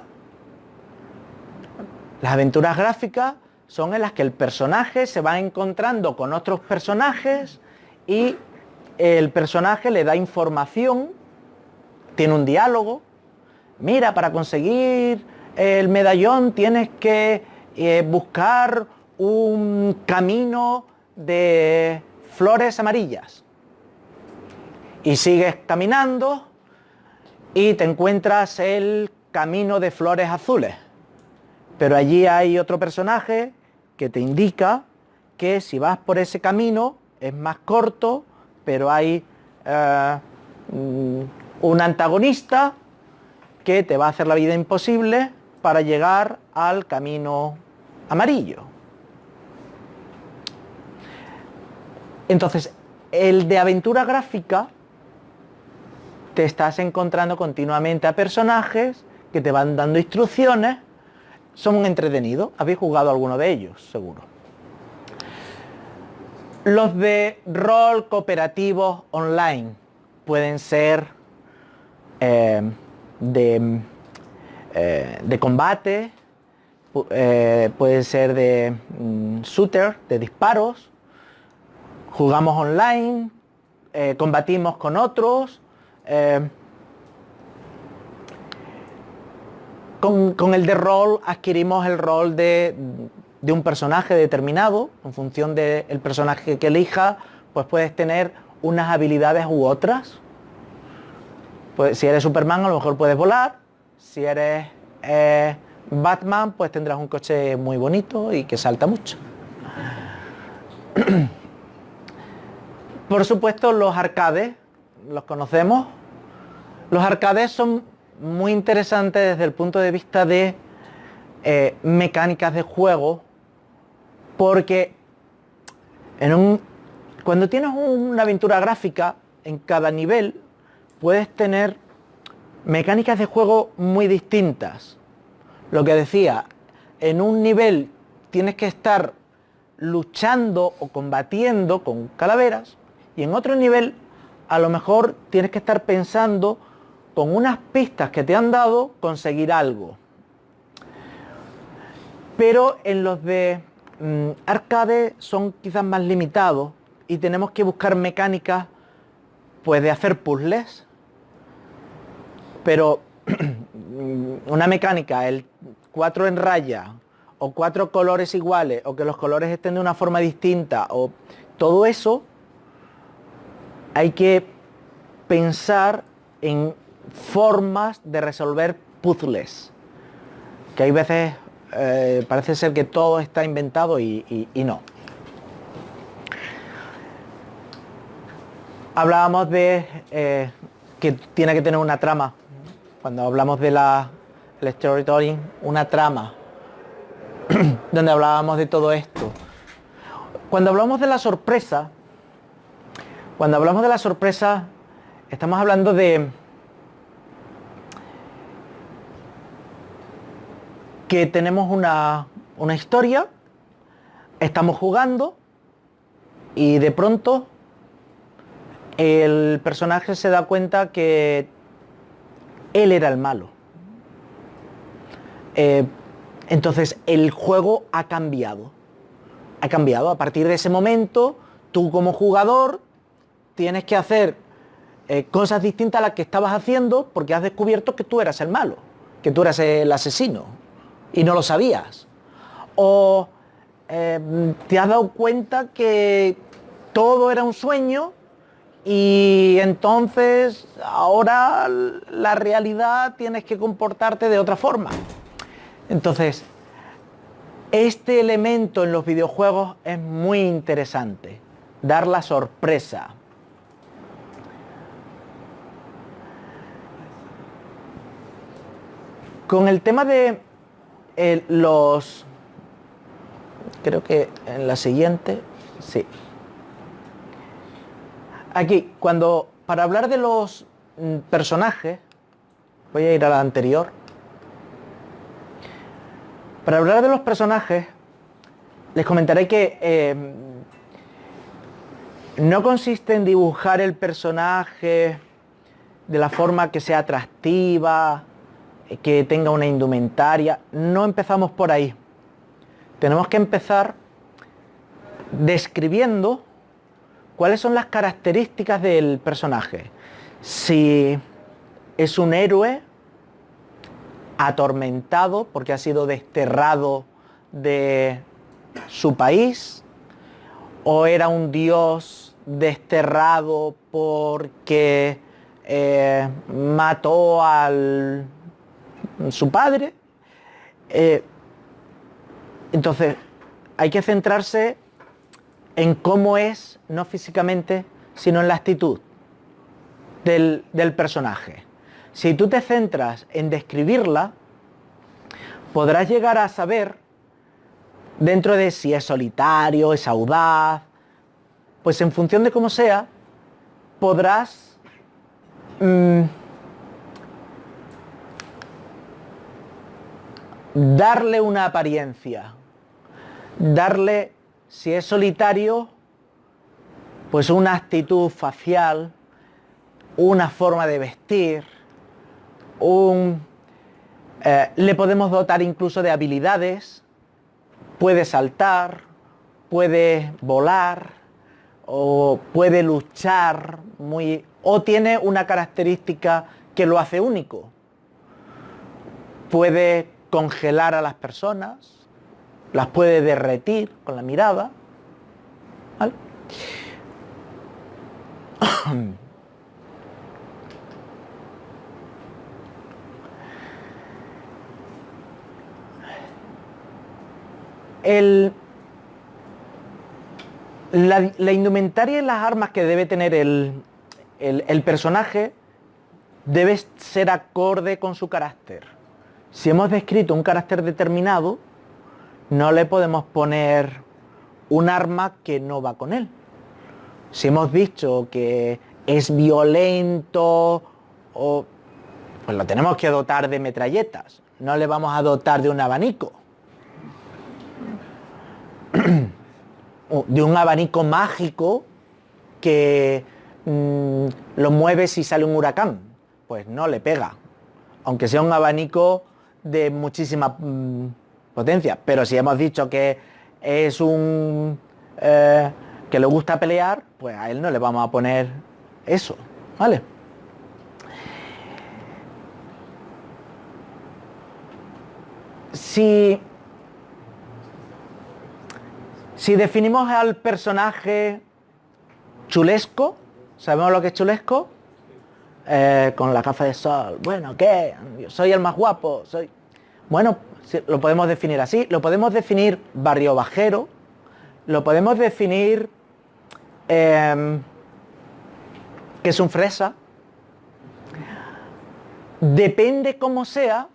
Las aventuras gráficas son en las que el personaje se va encontrando con otros personajes y el personaje le da información, tiene un diálogo. Mira, para conseguir el medallón tienes que buscar un camino de flores amarillas. Y sigues caminando y te encuentras el camino de flores azules. Pero allí hay otro personaje que te indica que si vas por ese camino es más corto, pero hay un antagonista que te va a hacer la vida imposible para llegar al camino amarillo. Entonces, el de aventura gráfica, te estás encontrando continuamente a personajes que te van dando instrucciones. Son entretenidos. Habéis jugado alguno de ellos, seguro. Los de rol cooperativo online pueden ser de combate, pueden ser de shooter, de disparos. Jugamos online, combatimos con otros. Con el de rol adquirimos el rol de un personaje determinado. En función del personaje que elija, pues puedes tener unas habilidades u otras. Pues si eres Superman, a lo mejor puedes volar. Si eres Batman, pues tendrás un coche muy bonito y que salta mucho. Por supuesto, los arcades, los conocemos. Los arcades son muy interesantes desde el punto de vista de mecánicas de juego, porque cuando tienes una aventura gráfica, en cada nivel puedes tener mecánicas de juego muy distintas. Lo que decía, en un nivel tienes que estar luchando o combatiendo con calaveras, y en otro nivel a lo mejor tienes que estar pensando con unas pistas que te han dado conseguir algo. Pero en los de arcade son quizás más limitados y tenemos que buscar mecánicas pues de hacer puzzles. Pero una mecánica, el 4 en raya o 4 colores iguales o que los colores estén de una forma distinta o todo eso, hay que pensar en formas de resolver puzzles, que hay veces parece ser que todo está inventado y no. Hablábamos de que tiene que tener una trama. Cuando hablamos de el storytelling, una trama donde hablábamos de todo esto. Cuando hablamos de la sorpresa, estamos hablando de que tenemos una historia, estamos jugando Y de pronto el personaje se da cuenta que él era el malo. Entonces el juego ha cambiado. Ha cambiado. A partir de ese momento, tú como jugador tienes que hacer cosas distintas a las que estabas haciendo porque has descubierto que tú eras el malo, que tú eras el asesino y no lo sabías. O te has dado cuenta que todo era un sueño y entonces ahora la realidad tienes que comportarte de otra forma. Entonces, este elemento en los videojuegos es muy interesante, dar la sorpresa. Con el tema de los... Creo que en la siguiente, sí. Aquí, para hablar de los personajes, voy a ir a la anterior. Para hablar de los personajes, les comentaré que no consiste en dibujar el personaje de la forma que sea atractiva, que tenga una indumentaria. No empezamos por ahí. Tenemos que empezar describiendo cuáles son las características del personaje. Si es un héroe atormentado porque ha sido desterrado de su país, o era un dios desterrado porque mató a su padre. Entonces hay que centrarse en cómo es, no físicamente, sino en la actitud del personaje. Si tú te centras en describirla, podrás llegar a saber, dentro de si es solitario, es audaz, pues en función de cómo sea, podrás darle una apariencia, darle, si es solitario, pues una actitud facial, una forma de vestir, le podemos dotar incluso de habilidades, puede saltar, puede volar, o puede luchar o tiene una característica que lo hace único. Puede congelar a las personas, las puede derretir con la mirada, ¿vale? La indumentaria y las armas que debe tener el personaje debe ser acorde con su carácter. Si hemos descrito un carácter determinado, no le podemos poner un arma que no va con él. Si hemos dicho que es violento, pues lo tenemos que dotar de metralletas, no le vamos a dotar de un abanico. De un abanico mágico que lo mueve si sale un huracán, pues no le pega, aunque sea un abanico de muchísima potencia. Pero si hemos dicho que es que le gusta pelear, pues a él no le vamos a poner eso, ¿vale? Si definimos al personaje chulesco, ¿sabemos lo que es chulesco? Con la gafa de sol. Bueno, ¿qué? Yo soy el más guapo. Bueno, lo podemos definir así. Lo podemos definir barrio bajero. Lo podemos definir que es un fresa. Depende cómo sea.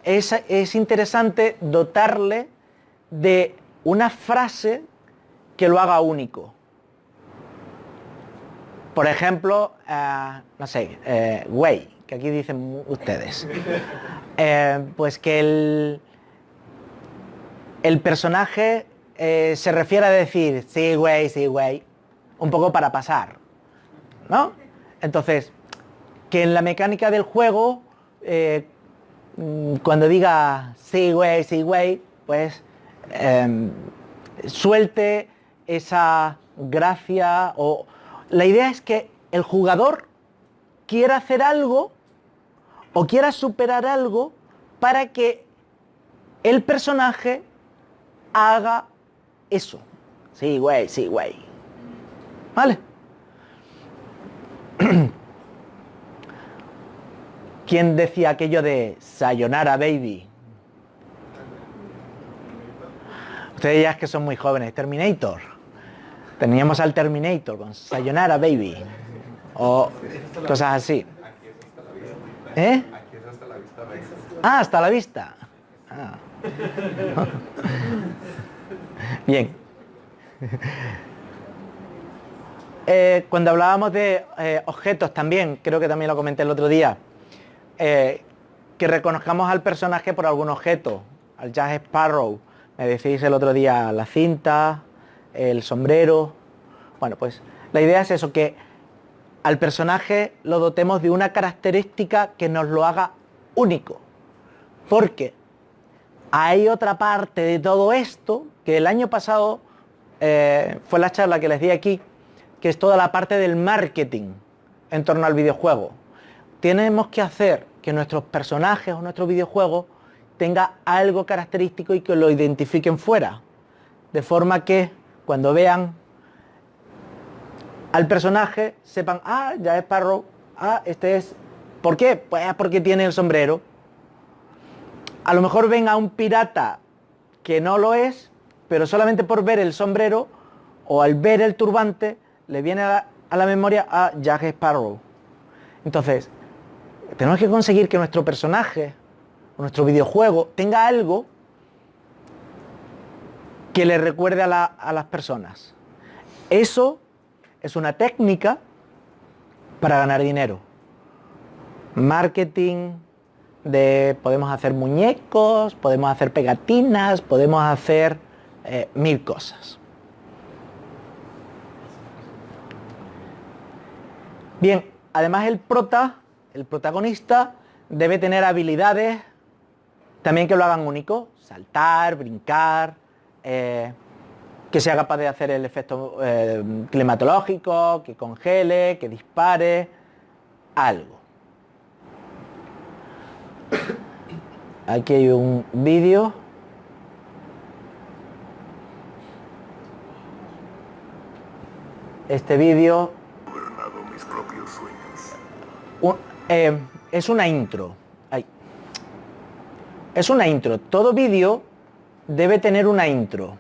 Es interesante dotarle de una frase que lo haga único. Por ejemplo, no sé, güey, que aquí dicen ustedes. Pues que el personaje se refiere a decir sí, güey, un poco para pasar, ¿no? Entonces, que en la mecánica del juego, cuando diga sí, güey, pues suelte esa gracia o... La idea es que el jugador quiera hacer algo o quiera superar algo para que el personaje haga eso. Sí, güey. ¿Vale? ¿Quién decía aquello de sayonara, baby? Ustedes ya es que son muy jóvenes. Terminator. Teníamos al Terminator con sayonara, baby. O cosas así. ¿Eh? Aquí es hasta la vista, baby. Ah, hasta la vista. Ah. Bien. Cuando hablábamos de objetos también, creo que también lo comenté el otro día, que reconozcamos al personaje por algún objeto. Al Jack Sparrow, me decís el otro día, la cinta, el sombrero. Bueno, pues la idea es eso, que al personaje lo dotemos de una característica que nos lo haga único. Porque hay otra parte de todo esto, que el año pasado fue la charla que les di aquí, que es toda la parte del marketing en torno al videojuego. Tenemos que hacer que nuestros personajes o nuestro videojuego tenga algo característico y que lo identifiquen fuera. De forma que cuando vean al personaje sepan, ah, ya es Sparrow, ah, este es... ¿Por qué? Pues porque tiene el sombrero. A lo mejor ven a un pirata que no lo es, pero solamente por ver el sombrero o al ver el turbante le viene a la memoria a Jack Sparrow. Entonces, tenemos que conseguir que nuestro personaje, nuestro videojuego, tenga algo que le recuerde a las personas. Eso es una técnica para ganar dinero. Marketing, podemos hacer muñecos, podemos hacer pegatinas, podemos hacer 1000 cosas. Bien, además el protagonista, debe tener habilidades también que lo hagan único. Saltar, brincar, que sea capaz de hacer el efecto climatológico, que congele, que dispare, algo. Aquí hay un vídeo. Este vídeo mis propios sueños. Es una intro. Ay. Es una intro. Todo vídeo debe tener una intro.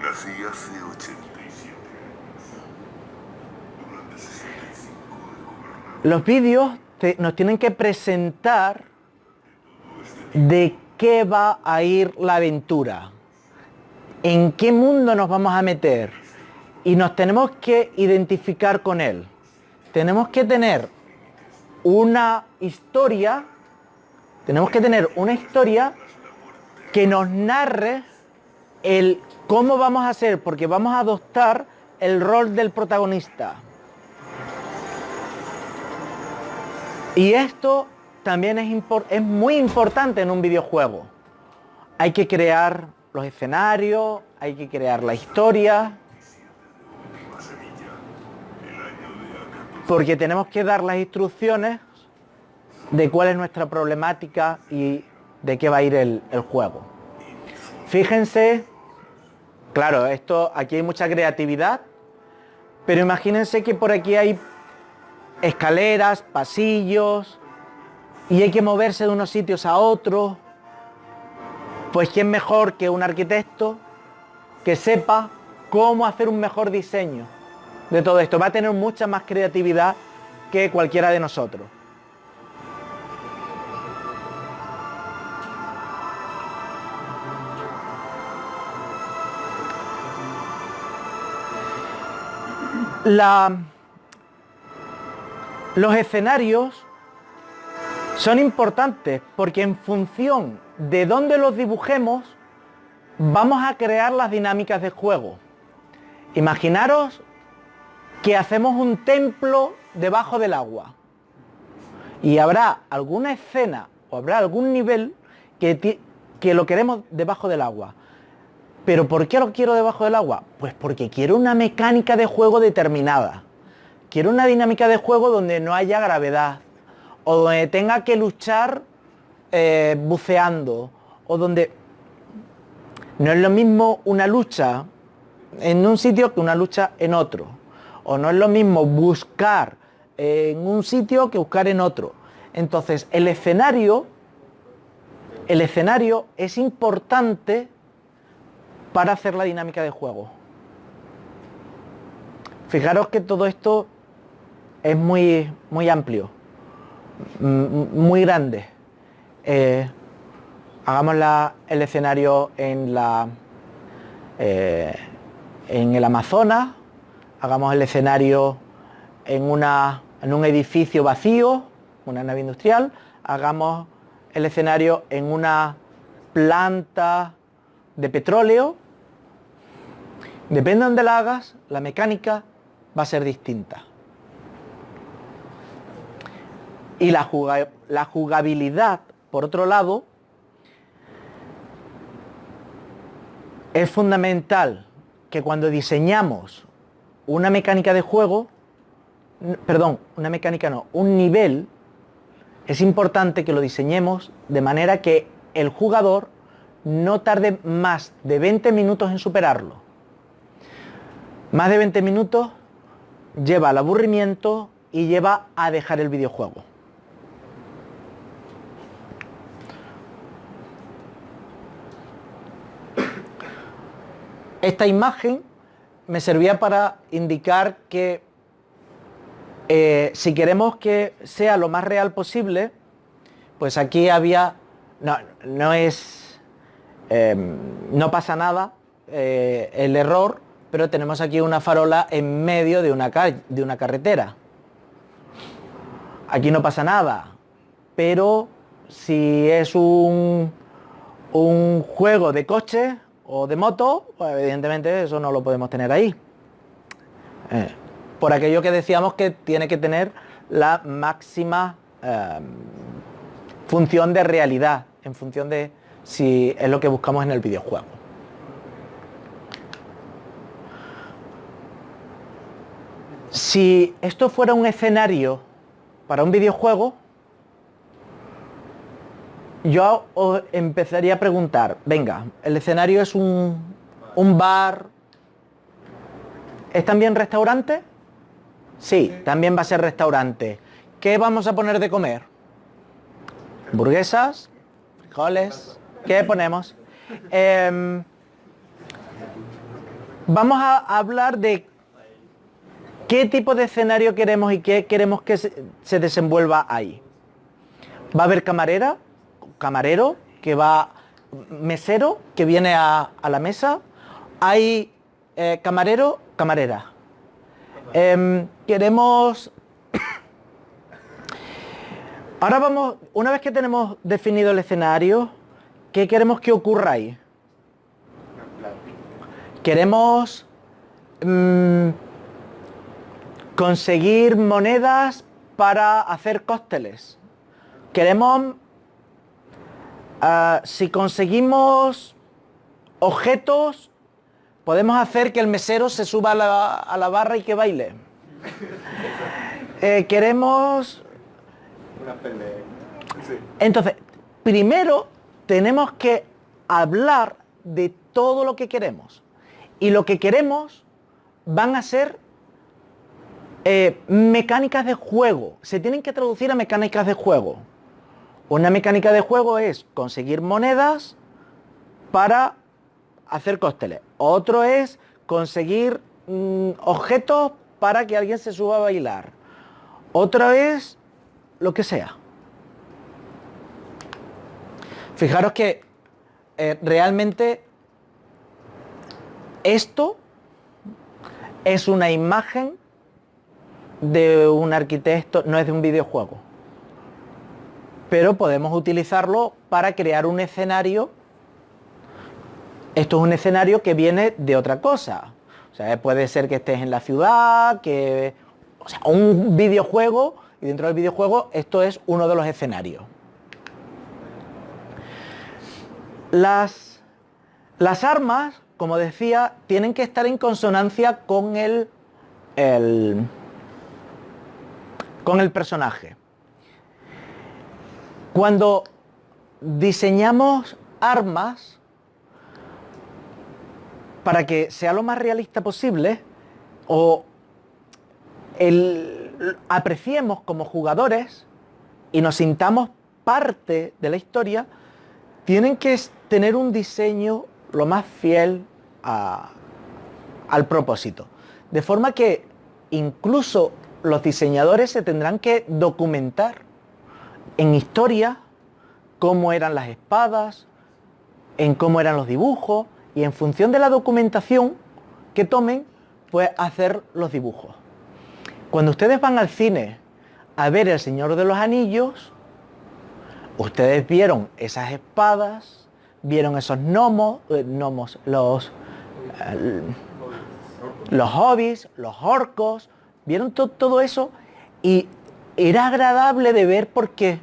Nací hace 87 años. Durante 65 he gobernado. Los vídeos nos tienen que presentar de qué va a ir la aventura, en qué mundo nos vamos a meter, y nos tenemos que identificar con él. Tenemos que tener una historia, que nos narre el cómo vamos a hacer, porque vamos a adoptar el rol del protagonista. Y esto también es muy importante en un videojuego. Hay que crear los escenarios, hay que crear la historia, porque tenemos que dar las instrucciones de cuál es nuestra problemática y de qué va a ir el juego. Fíjense, claro, aquí hay mucha creatividad, pero imagínense que por aquí hay escaleras, pasillos, y hay que moverse de unos sitios a otros. Pues quién mejor que un arquitecto que sepa cómo hacer un mejor diseño de todo esto. Va a tener mucha más creatividad que cualquiera de nosotros. Los escenarios Son importantes porque en función de dónde los dibujemos, vamos a crear las dinámicas de juego. Imaginaros que hacemos un templo debajo del agua y habrá alguna escena o habrá algún nivel que lo queremos debajo del agua. ¿Pero por qué lo quiero debajo del agua? Pues porque quiero una mecánica de juego determinada. Quiero una dinámica de juego donde no haya gravedad, o donde tenga que luchar buceando, o donde no es lo mismo una lucha en un sitio que una lucha en otro, o no es lo mismo buscar en un sitio que buscar en otro. Entonces el escenario es importante para hacer la dinámica de juego. Fijaros que todo esto es muy amplio, muy grande. Hagamos el escenario en el Amazonas, hagamos el escenario en un edificio vacío, una nave industrial, hagamos el escenario en una planta de petróleo. Depende de dónde la hagas, la mecánica va a ser distinta. Y la jugabilidad, por otro lado, es fundamental que cuando diseñamos una mecánica de juego, un nivel, es importante que lo diseñemos de manera que el jugador no tarde más de 20 minutos en superarlo. Más de 20 minutos lleva al aburrimiento y lleva a dejar el videojuego. Esta imagen me servía para indicar que si queremos que sea lo más real posible, pues aquí había, no pasa nada el error, pero tenemos aquí una farola en medio de una carretera. Aquí no pasa nada, pero si es un juego de coche o de moto, pues evidentemente eso no lo podemos tener ahí. Por aquello que decíamos que tiene que tener la máxima función de realidad, en función de si es lo que buscamos en el videojuego. Si esto fuera un escenario para un videojuego, yo os empezaría a preguntar, venga, el escenario es un bar, ¿es también restaurante? Sí, también va a ser restaurante. ¿Qué vamos a poner de comer? ¿Hamburguesas? ¿Frijoles? ¿Qué ponemos? Vamos a hablar de qué tipo de escenario queremos y qué queremos que se desenvuelva ahí. Va a haber camarero, mesero que viene a la mesa. Hay camarera. Queremos... Ahora vamos, una vez que tenemos definido el escenario, ¿qué queremos que ocurra ahí? Queremos conseguir monedas para hacer cócteles. Queremos, si conseguimos objetos, podemos hacer que el mesero se suba a la barra y que baile. Queremos... Una pelea. Sí. Entonces, primero tenemos que hablar de todo lo que queremos. Y lo que queremos van a ser mecánicas de juego. Se tienen que traducir a mecánicas de juego. Una mecánica de juego es conseguir monedas para hacer cócteles. Otro es conseguir objetos para que alguien se suba a bailar. Otra es lo que sea. Fijaros que realmente esto es una imagen de un arquitecto, no es de un videojuego. pero podemos utilizarlo para crear un escenario. Esto es un escenario que viene de otra cosa. O sea, puede ser que estés en la ciudad, o sea, un videojuego, y dentro del videojuego esto es uno de los escenarios. Las armas, como decía, tienen que estar en consonancia con con el personaje. Cuando diseñamos armas, para que sea lo más realista posible, o apreciemos como jugadores y nos sintamos parte de la historia, tienen que tener un diseño lo más fiel al propósito. De forma que incluso los diseñadores se tendrán que documentar en historia cómo eran las espadas, en cómo eran los dibujos, y en función de la documentación que tomen, pues hacer los dibujos. Cuando ustedes van al cine a ver El Señor de los Anillos, ustedes vieron esas espadas, vieron esos gnomos, los hobbits, los orcos, vieron todo eso, y era agradable de ver porque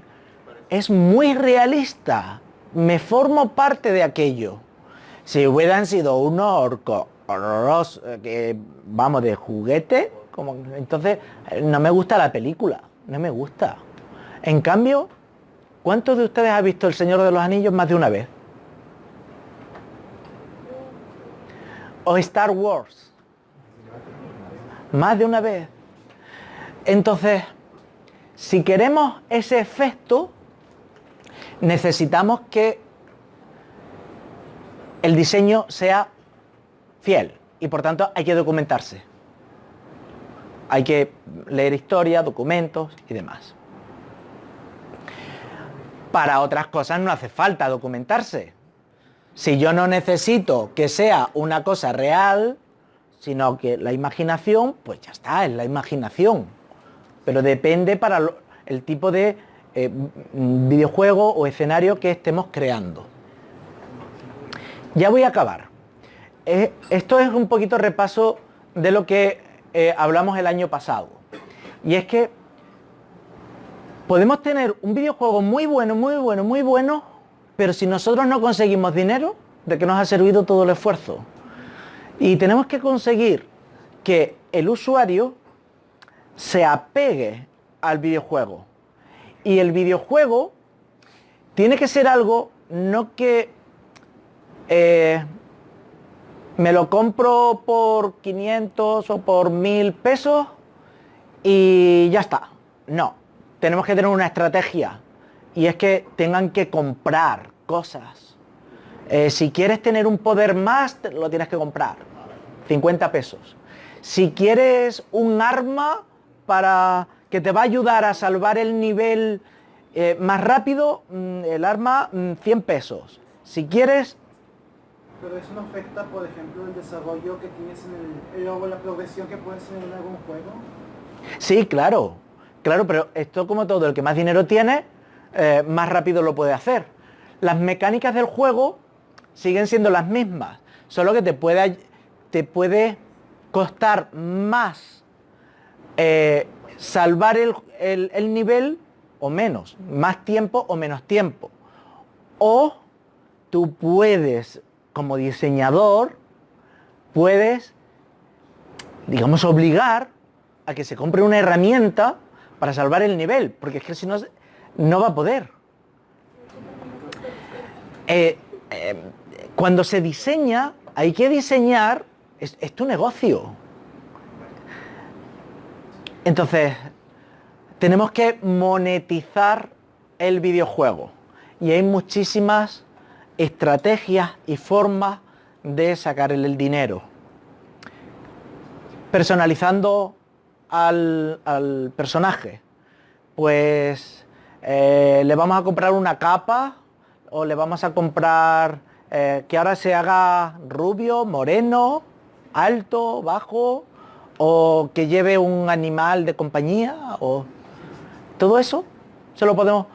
es muy realista. Me formo parte de aquello. Si hubieran sido unos orcos horrorosos, vamos, de juguete, entonces no me gusta la película, no me gusta. En cambio, ¿cuántos de ustedes han visto El Señor de los Anillos más de una vez? O Star Wars. Más de una vez. Entonces, si queremos ese efecto, necesitamos que el diseño sea fiel y por tanto hay que documentarse. Hay que leer historia, documentos y demás. Para otras cosas no hace falta documentarse. Si yo no necesito que sea una cosa real, sino que la imaginación, pues ya está, es la imaginación. Pero depende para el tipo de videojuego o escenario que estemos creando. Ya voy a acabar. Esto es un poquito repaso de lo que hablamos el año pasado. Y es que podemos tener un videojuego muy bueno, muy bueno, muy bueno, pero si nosotros no conseguimos dinero, ¿de qué nos ha servido todo el esfuerzo? Y tenemos que conseguir que el usuario se apegue al videojuego. Y el videojuego tiene que ser algo, no que me lo compro por 500 o por 1000 pesos y ya está. No, tenemos que tener una estrategia, y es que tengan que comprar cosas. Si quieres tener un poder más, lo tienes que comprar, 50 pesos. Si quieres un arma para que te va a ayudar a salvar el nivel más rápido, el arma, 100 pesos. Si quieres... Pero eso no afecta, por ejemplo, el desarrollo que tienes o la progresión que puedes tener en algún juego. Sí, claro, pero esto, como todo, el que más dinero tiene, más rápido lo puede hacer. Las mecánicas del juego siguen siendo las mismas, solo que te puede costar más salvar el nivel o menos, más tiempo o menos tiempo. O tú puedes, como diseñador, puedes, digamos, obligar a que se compre una herramienta para salvar el nivel, porque es que si no, no va a poder. Cuando se diseña, hay que diseñar, es tu negocio. Entonces, tenemos que monetizar el videojuego, y hay muchísimas estrategias y formas de sacar el dinero. Personalizando al personaje, pues le vamos a comprar una capa, o le vamos a comprar que ahora se haga rubio, moreno, alto, bajo, o que lleve un animal de compañía, o todo eso se lo podemos...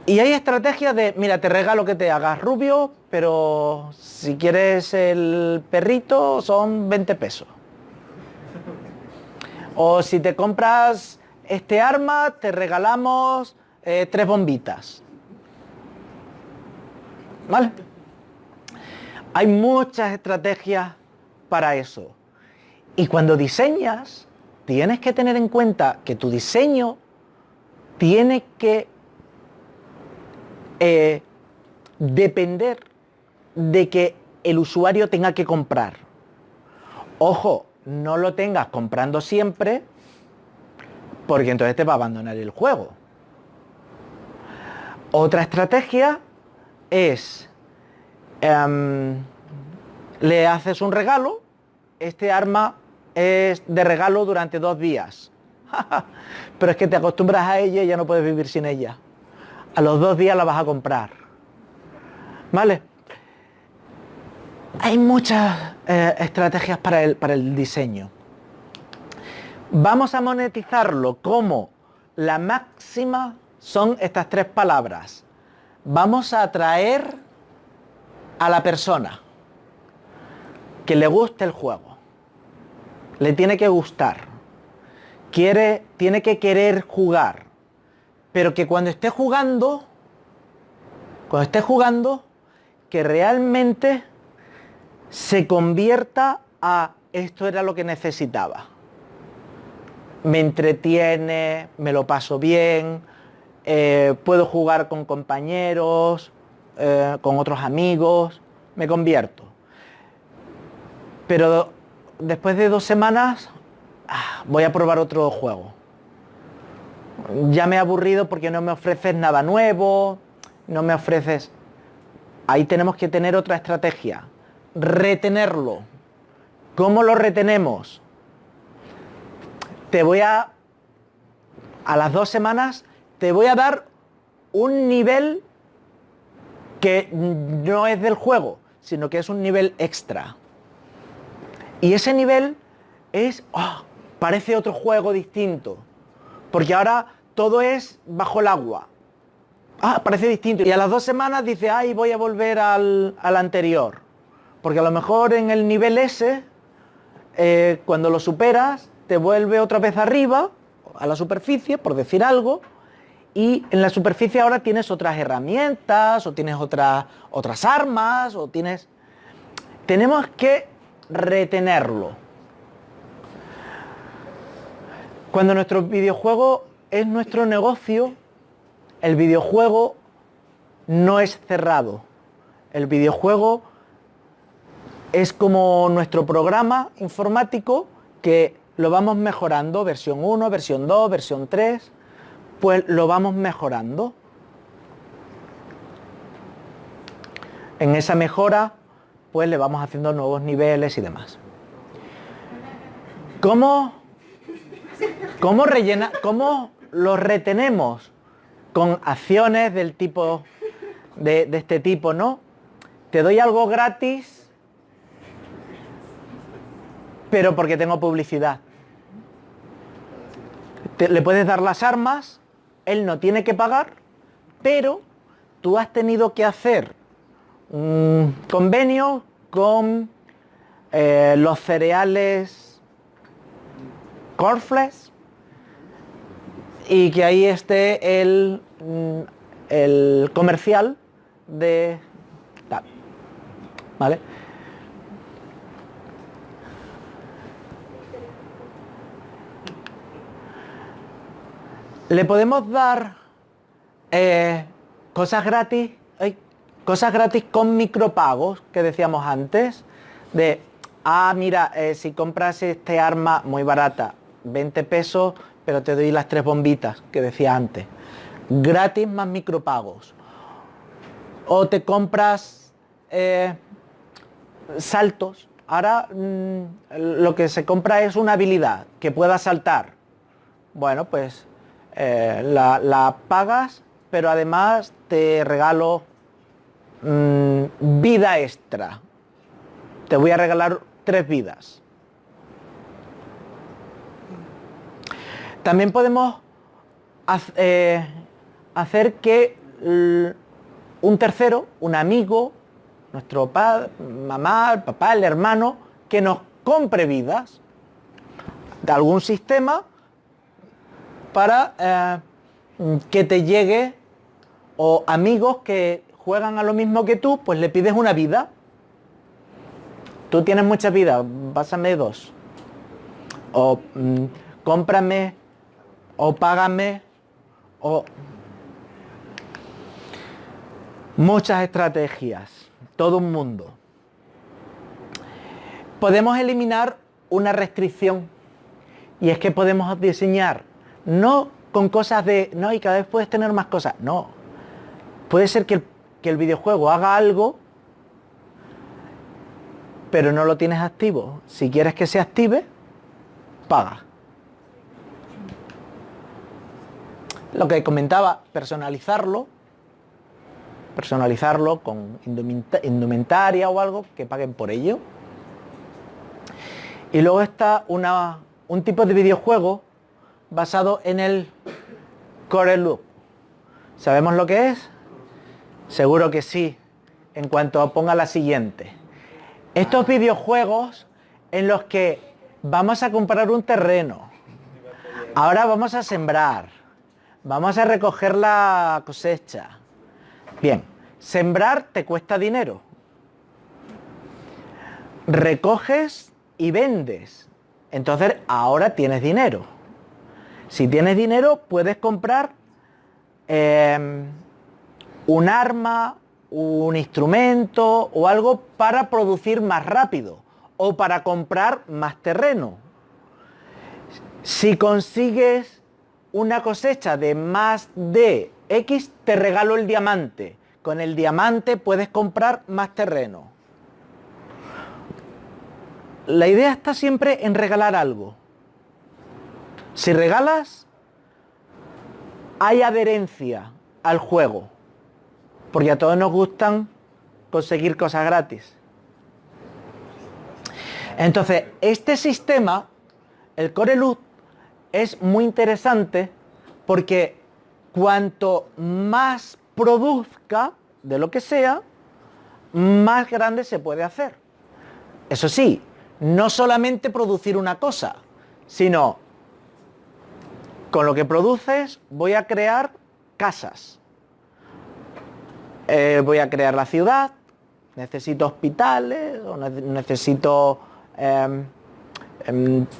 Y hay estrategias de, mira, te regalo que te hagas rubio, pero si quieres el perrito son 20 pesos. O si te compras este arma, te regalamos 3 bombitas. ¿Vale? Hay muchas estrategias para eso. Y cuando diseñas, tienes que tener en cuenta que tu diseño tiene que depender de que el usuario tenga que comprar. Ojo, no lo tengas comprando siempre, porque entonces te va a abandonar el juego. Otra estrategia es, le haces un regalo, este arma es de regalo durante 2 días. Pero es que te acostumbras a ella y ya no puedes vivir sin ella. A los 2 días la vas a comprar. ¿Vale? Hay muchas estrategias para el diseño. Vamos a monetizarlo como la máxima son estas 3 palabras. Vamos a atraer a la persona que le guste el juego. Le tiene que gustar. Tiene que querer jugar. Pero que cuando esté jugando, que realmente se convierta a esto era lo que necesitaba. Me entretiene, me lo paso bien, puedo jugar con compañeros, con otros amigos, me convierto. Pero después de 2 semanas, voy a probar otro juego. Ya me he aburrido porque no me ofreces nada nuevo, no me ofreces... Ahí tenemos que tener otra estrategia. Retenerlo. ¿Cómo lo retenemos? A las 2 semanas, te voy a dar un nivel que no es del juego, sino que es un nivel extra. Y ese nivel es, parece otro juego distinto, porque ahora todo es bajo el agua. Parece distinto. Y a las 2 semanas dice, voy a volver al anterior. Porque a lo mejor en el nivel ese, cuando lo superas, te vuelve otra vez arriba, a la superficie, por decir algo, y en la superficie ahora tienes otras herramientas, o tienes otras armas, o tienes... Tenemos que retenerlo. Cuando nuestro videojuego es nuestro negocio, el videojuego no es cerrado. El videojuego es como nuestro programa informático que lo vamos mejorando, versión 1, versión 2, versión 3, pues lo vamos mejorando. En esa mejora, pues le vamos haciendo nuevos niveles y demás. ¿Cómo lo retenemos? Con acciones del tipo, de este tipo, ¿no? Te doy algo gratis, pero porque tengo publicidad. Le puedes dar las armas, él no tiene que pagar, pero tú has tenido que hacer un convenio con los cereales Cornflakes y que ahí esté el comercial de tal, ¿vale? Le podemos dar cosas gratis con micropagos que decíamos antes, de, mira, si compras este arma muy barata, 20 pesos, pero te doy las 3 bombitas que decía antes. Gratis más micropagos. O te compras saltos. Ahora lo que se compra es una habilidad que pueda saltar. Bueno, pues la pagas, pero además te regalo vida extra. Te voy a regalar 3 vidas. También podemos hacer que un tercero, un amigo, nuestro padre, mamá, el papá, el hermano, que nos compre vidas de algún sistema para que te llegue, o amigos que juegan a lo mismo que tú, pues le pides una vida. Tú tienes muchas vidas, pásame 2. O cómprame, o págame, o... Muchas estrategias, todo un mundo. Podemos eliminar una restricción, y es que podemos diseñar, no con cosas de, no, y cada vez puedes tener más cosas, no. Puede ser que el videojuego haga algo, pero no lo tienes activo. Si quieres que se active, paga. Lo que comentaba, personalizarlo con indumentaria o algo, que paguen por ello. Y luego está un tipo de videojuego basado en el Core Loop. ¿Sabemos lo que es? Seguro que sí, en cuanto ponga la siguiente. Estos videojuegos en los que vamos a comprar un terreno, ahora vamos a sembrar, vamos a recoger la cosecha. Bien, sembrar te cuesta dinero. Recoges y vendes. Entonces ahora tienes dinero. Si tienes dinero puedes comprar un arma, un instrumento o algo para producir más rápido o para comprar más terreno. Si consigues una cosecha de más de X, te regalo el diamante. Con el diamante puedes comprar más terreno. La idea está siempre en regalar algo. Si regalas, hay adherencia al juego, porque a todos nos gustan conseguir cosas gratis. Entonces, este sistema, el Core Loop, es muy interesante porque cuanto más produzca de lo que sea, más grande se puede hacer. Eso sí, no solamente producir una cosa, sino con lo que produces voy a crear casas. Voy a crear la ciudad, necesito hospitales, o necesito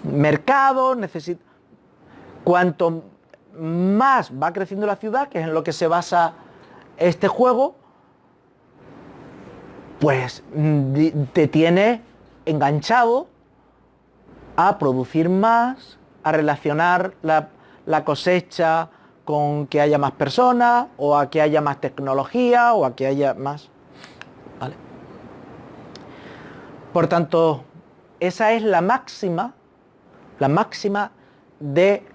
mercados, necesito... Cuanto más va creciendo la ciudad, que es en lo que se basa este juego, pues te tiene enganchado a producir más, a relacionar la cosecha con que haya más personas, o a que haya más tecnología, o a que haya más... ¿Vale? Por tanto, esa es la máxima de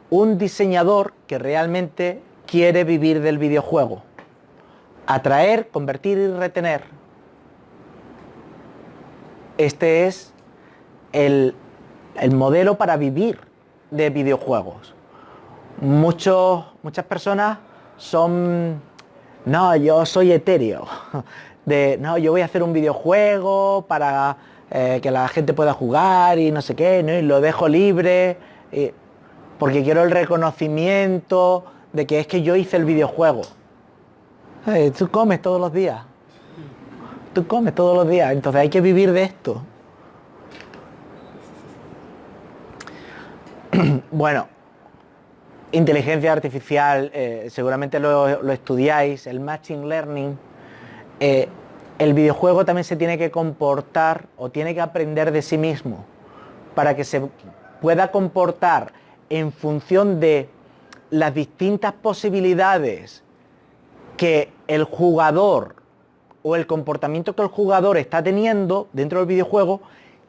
un diseñador que realmente quiere vivir del videojuego. Atraer, convertir y retener. Este es el modelo para vivir de videojuegos. Muchas personas son... No, yo soy etéreo. No, yo voy a hacer un videojuego para que la gente pueda jugar y no sé qué, ¿no? Y lo dejo libre, porque quiero el reconocimiento de que es que yo hice el videojuego. Tú comes todos los días. Tú comes todos los días, entonces hay que vivir de esto. Bueno, inteligencia artificial, seguramente lo estudiáis, el Machine Learning. El videojuego también se tiene que comportar o tiene que aprender de sí mismo para que se pueda comportar en función de las distintas posibilidades que el jugador o el comportamiento que el jugador está teniendo dentro del videojuego,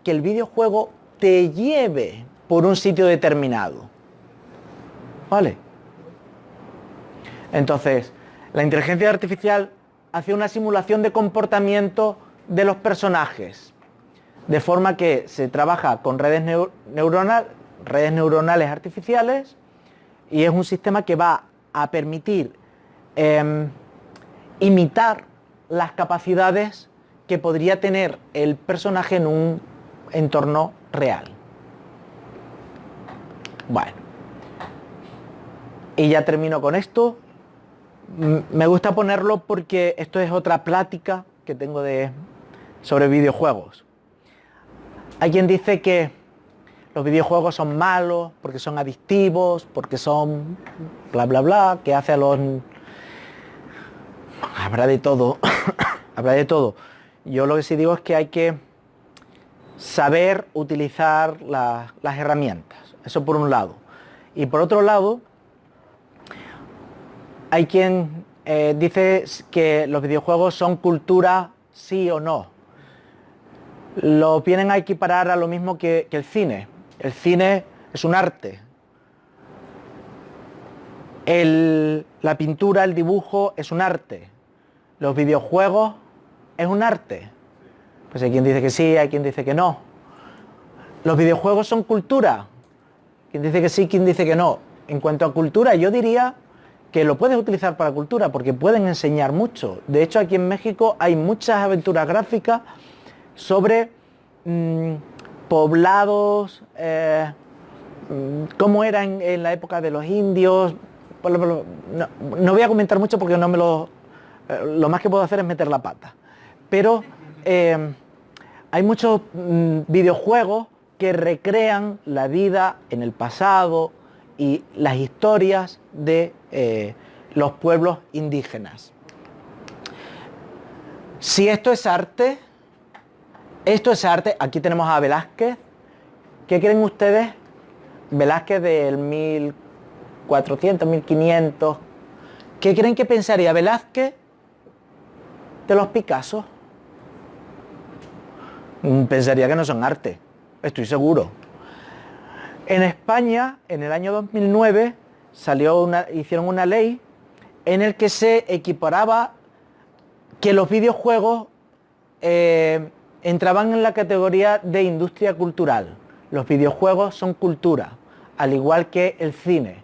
que el videojuego te lleve por un sitio determinado. ¿Vale? Entonces, la inteligencia artificial hace una simulación de comportamiento de los personajes, de forma que se trabaja con redes neuronales artificiales, y es un sistema que va a permitir imitar las capacidades que podría tener el personaje en un entorno real. Bueno, y ya termino con esto. Me gusta ponerlo porque esto es otra plática que tengo sobre videojuegos. Hay quien dice que los videojuegos son malos porque son adictivos, porque son bla bla bla, que hace a los... Habrá de todo, habrá de todo. Yo lo que sí digo es que hay que saber utilizar las herramientas, eso por un lado. Y por otro lado, hay quien dice que los videojuegos son cultura sí o no. Lo vienen a equiparar a lo mismo que el cine. El cine es un arte. La pintura, el dibujo es un arte. Los videojuegos es un arte. Pues hay quien dice que sí, hay quien dice que no. Los videojuegos son cultura. Quien dice que sí, quien dice que no. En cuanto a cultura, yo diría que lo puedes utilizar para cultura porque pueden enseñar mucho. De hecho, aquí en México hay muchas aventuras gráficas sobre poblados, cómo era en la época de los indios. No voy a comentar mucho porque no me lo más que puedo hacer es meter la pata. Pero hay muchos videojuegos que recrean la vida en el pasado y las historias de los pueblos indígenas. Si esto es arte, aquí tenemos a Velázquez. ¿Qué creen ustedes? Velázquez del 1400, 1500. ¿Qué creen que pensaría Velázquez de los Picasso? Pensaría que no son arte, estoy seguro. En España, en el año 2009, hicieron una ley en el que se equiparaba que los videojuegos entraban en la categoría de industria cultural. Los videojuegos son cultura, al igual que el cine.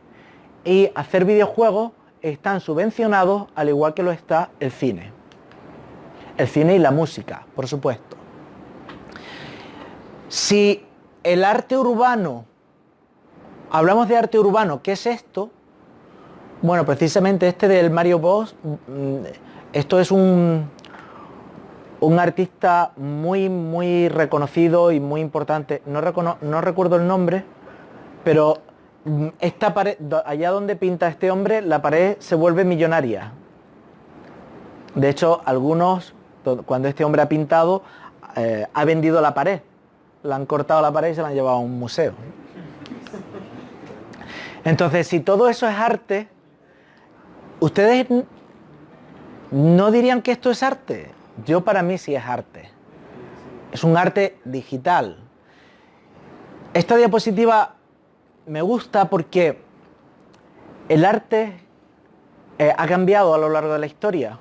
Y hacer videojuegos están subvencionados al igual que lo está el cine. El cine y la música, por supuesto. Si el arte urbano, hablamos de arte urbano, ¿qué es esto? Bueno, precisamente este del Mario Bros, esto es un artista muy reconocido y muy importante. No recuerdo el nombre, pero esta pared, allá donde pinta este hombre, la pared se vuelve millonaria. De hecho, algunos, cuando este hombre ha pintado, ha vendido la pared. Le han cortado la pared y se la han llevado a un museo. Entonces, si todo eso es arte, ¿ustedes no dirían que esto es arte? Yo, para mí, sí es arte. Es un arte digital. Esta diapositiva me gusta porque el arte ha cambiado a lo largo de la historia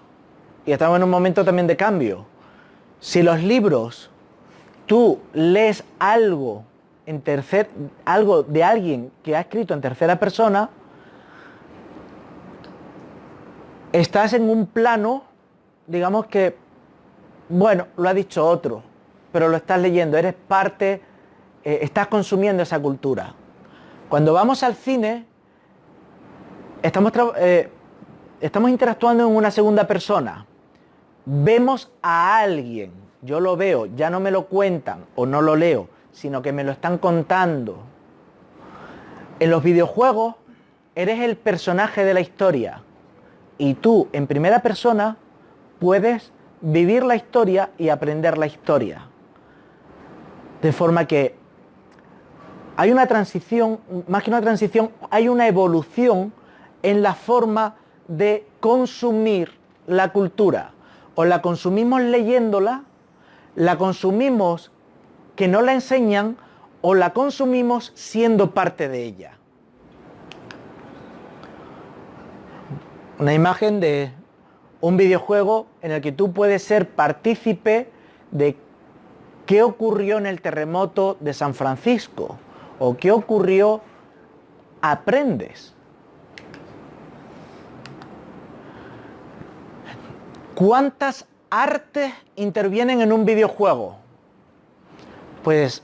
y estamos en un momento también de cambio. Si los libros, tú lees algo de alguien que ha escrito en tercera persona, estás en un plano, digamos que, bueno, lo ha dicho otro, pero lo estás leyendo, eres parte, estás consumiendo esa cultura. Cuando vamos al cine, estamos interactuando en una segunda persona. Vemos a alguien, yo lo veo, ya no me lo cuentan o no lo leo, sino que me lo están contando. En los videojuegos, eres el personaje de la historia y tú, en primera persona, puedes vivir la historia y aprender la historia. De forma que hay una transición, más que una transición, hay una evolución en la forma de consumir la cultura. O la consumimos leyéndola, la consumimos que no la enseñan, o la consumimos siendo parte de ella. Una imagen de un videojuego en el que tú puedes ser partícipe de qué ocurrió en el terremoto de San Francisco o qué ocurrió, aprendes. ¿Cuántas artes intervienen en un videojuego? Pues,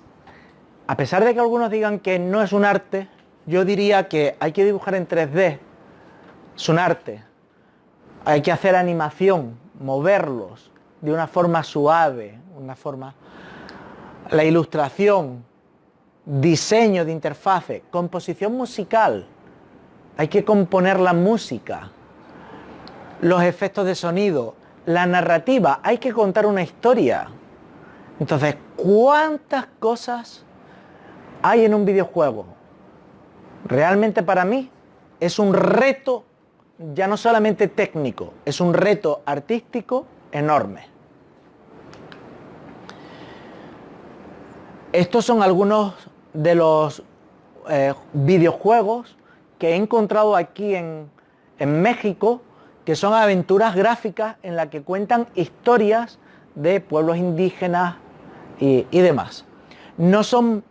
a pesar de que algunos digan que no es un arte, yo diría que hay que dibujar en 3D, es un arte. Hay que hacer animación, moverlos de una forma suave, la ilustración, diseño de interfaces, composición musical, hay que componer la música, los efectos de sonido, la narrativa, hay que contar una historia. Entonces, ¿cuántas cosas hay en un videojuego? Realmente para mí es un reto, ya no solamente técnico, es un reto artístico enorme. Estos son algunos de los videojuegos que he encontrado aquí en México, que son aventuras gráficas en las que cuentan historias de pueblos indígenas y demás. No son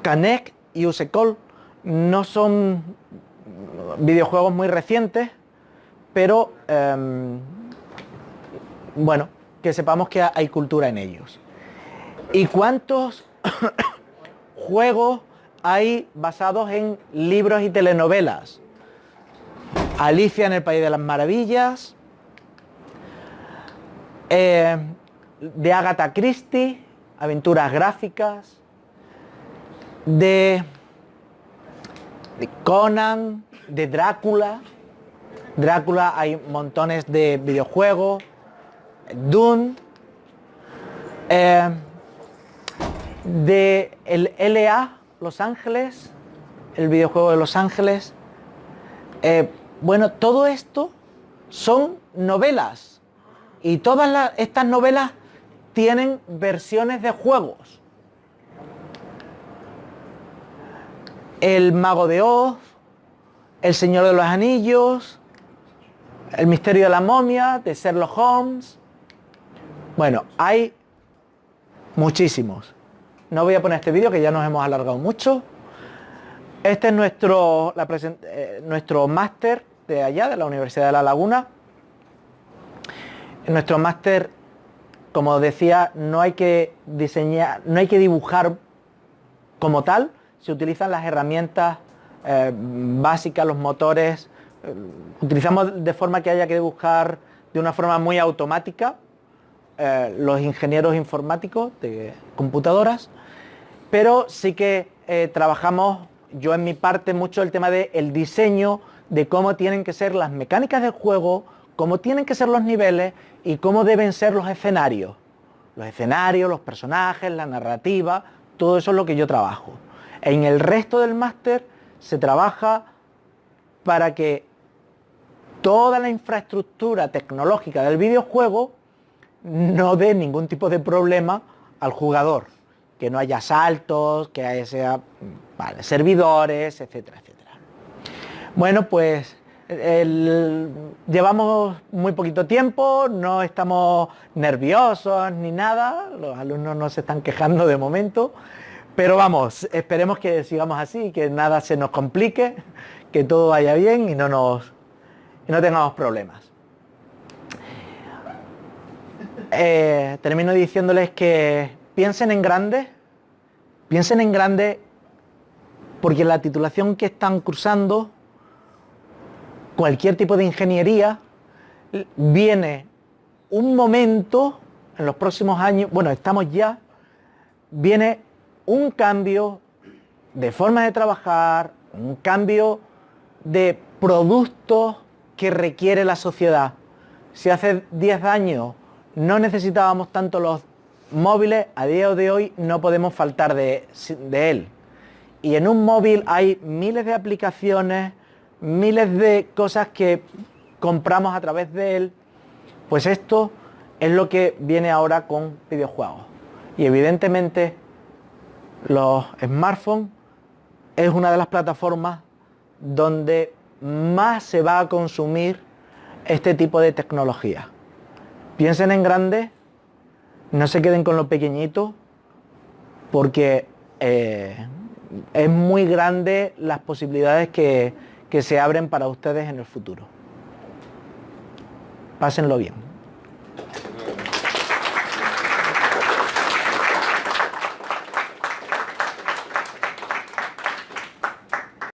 Canek y Usecol, no son videojuegos muy recientes, pero bueno, que sepamos que hay cultura en ellos. ¿Y cuántos juegos hay basados en libros y telenovelas? Alicia en el País de las Maravillas, de Agatha Christie, aventuras gráficas, de Conan, de Drácula. Drácula hay montones de videojuegos, Dune, de el LA, Los Ángeles, el videojuego de Los Ángeles. Bueno, todo esto son novelas y todas estas novelas tienen versiones de juegos. El Mago de Oz, El Señor de los Anillos, El Misterio de la Momia, de Sherlock Holmes. Bueno, hay muchísimos. No voy a poner este vídeo, que ya nos hemos alargado mucho. Este es nuestro máster de allá, de la Universidad de La Laguna. En nuestro máster, como decía, no hay que diseñar, no hay que dibujar como tal. Se utilizan las herramientas básicas, los motores. Utilizamos de forma que haya que dibujar de una forma muy automática, los ingenieros informáticos de computadoras, pero sí que trabajamos, yo en mi parte, mucho el tema del diseño, de cómo tienen que ser las mecánicas del juego, cómo tienen que ser los niveles y cómo deben ser los escenarios. Los escenarios, los personajes, la narrativa, todo eso es lo que yo trabajo. En el resto del máster se trabaja para que toda la infraestructura tecnológica del videojuego no dé ningún tipo de problema al jugador. Que no haya saltos, que haya servidores, etcétera, etcétera. Bueno, pues llevamos muy poquito tiempo, no estamos nerviosos ni nada, los alumnos no se están quejando de momento, pero vamos, esperemos que sigamos así, que nada se nos complique, que todo vaya bien y no tengamos problemas. Termino diciéndoles que piensen en grande porque la titulación que están cursando, cualquier tipo de ingeniería, viene un momento en los próximos años, bueno, estamos ya, viene un cambio de forma de trabajar, un cambio de productos que requiere la sociedad. Si hace 10 años no necesitábamos tanto los móviles, a día de hoy no podemos faltar de él. Y en un móvil hay miles de aplicaciones, miles de cosas que compramos a través de él. Pues esto es lo que viene ahora con videojuegos. Y evidentemente los smartphones es una de las plataformas donde más se va a consumir este tipo de tecnología. Piensen en grande, no se queden con lo pequeñito, porque es muy grande las posibilidades que se abren para ustedes en el futuro. Pásenlo bien.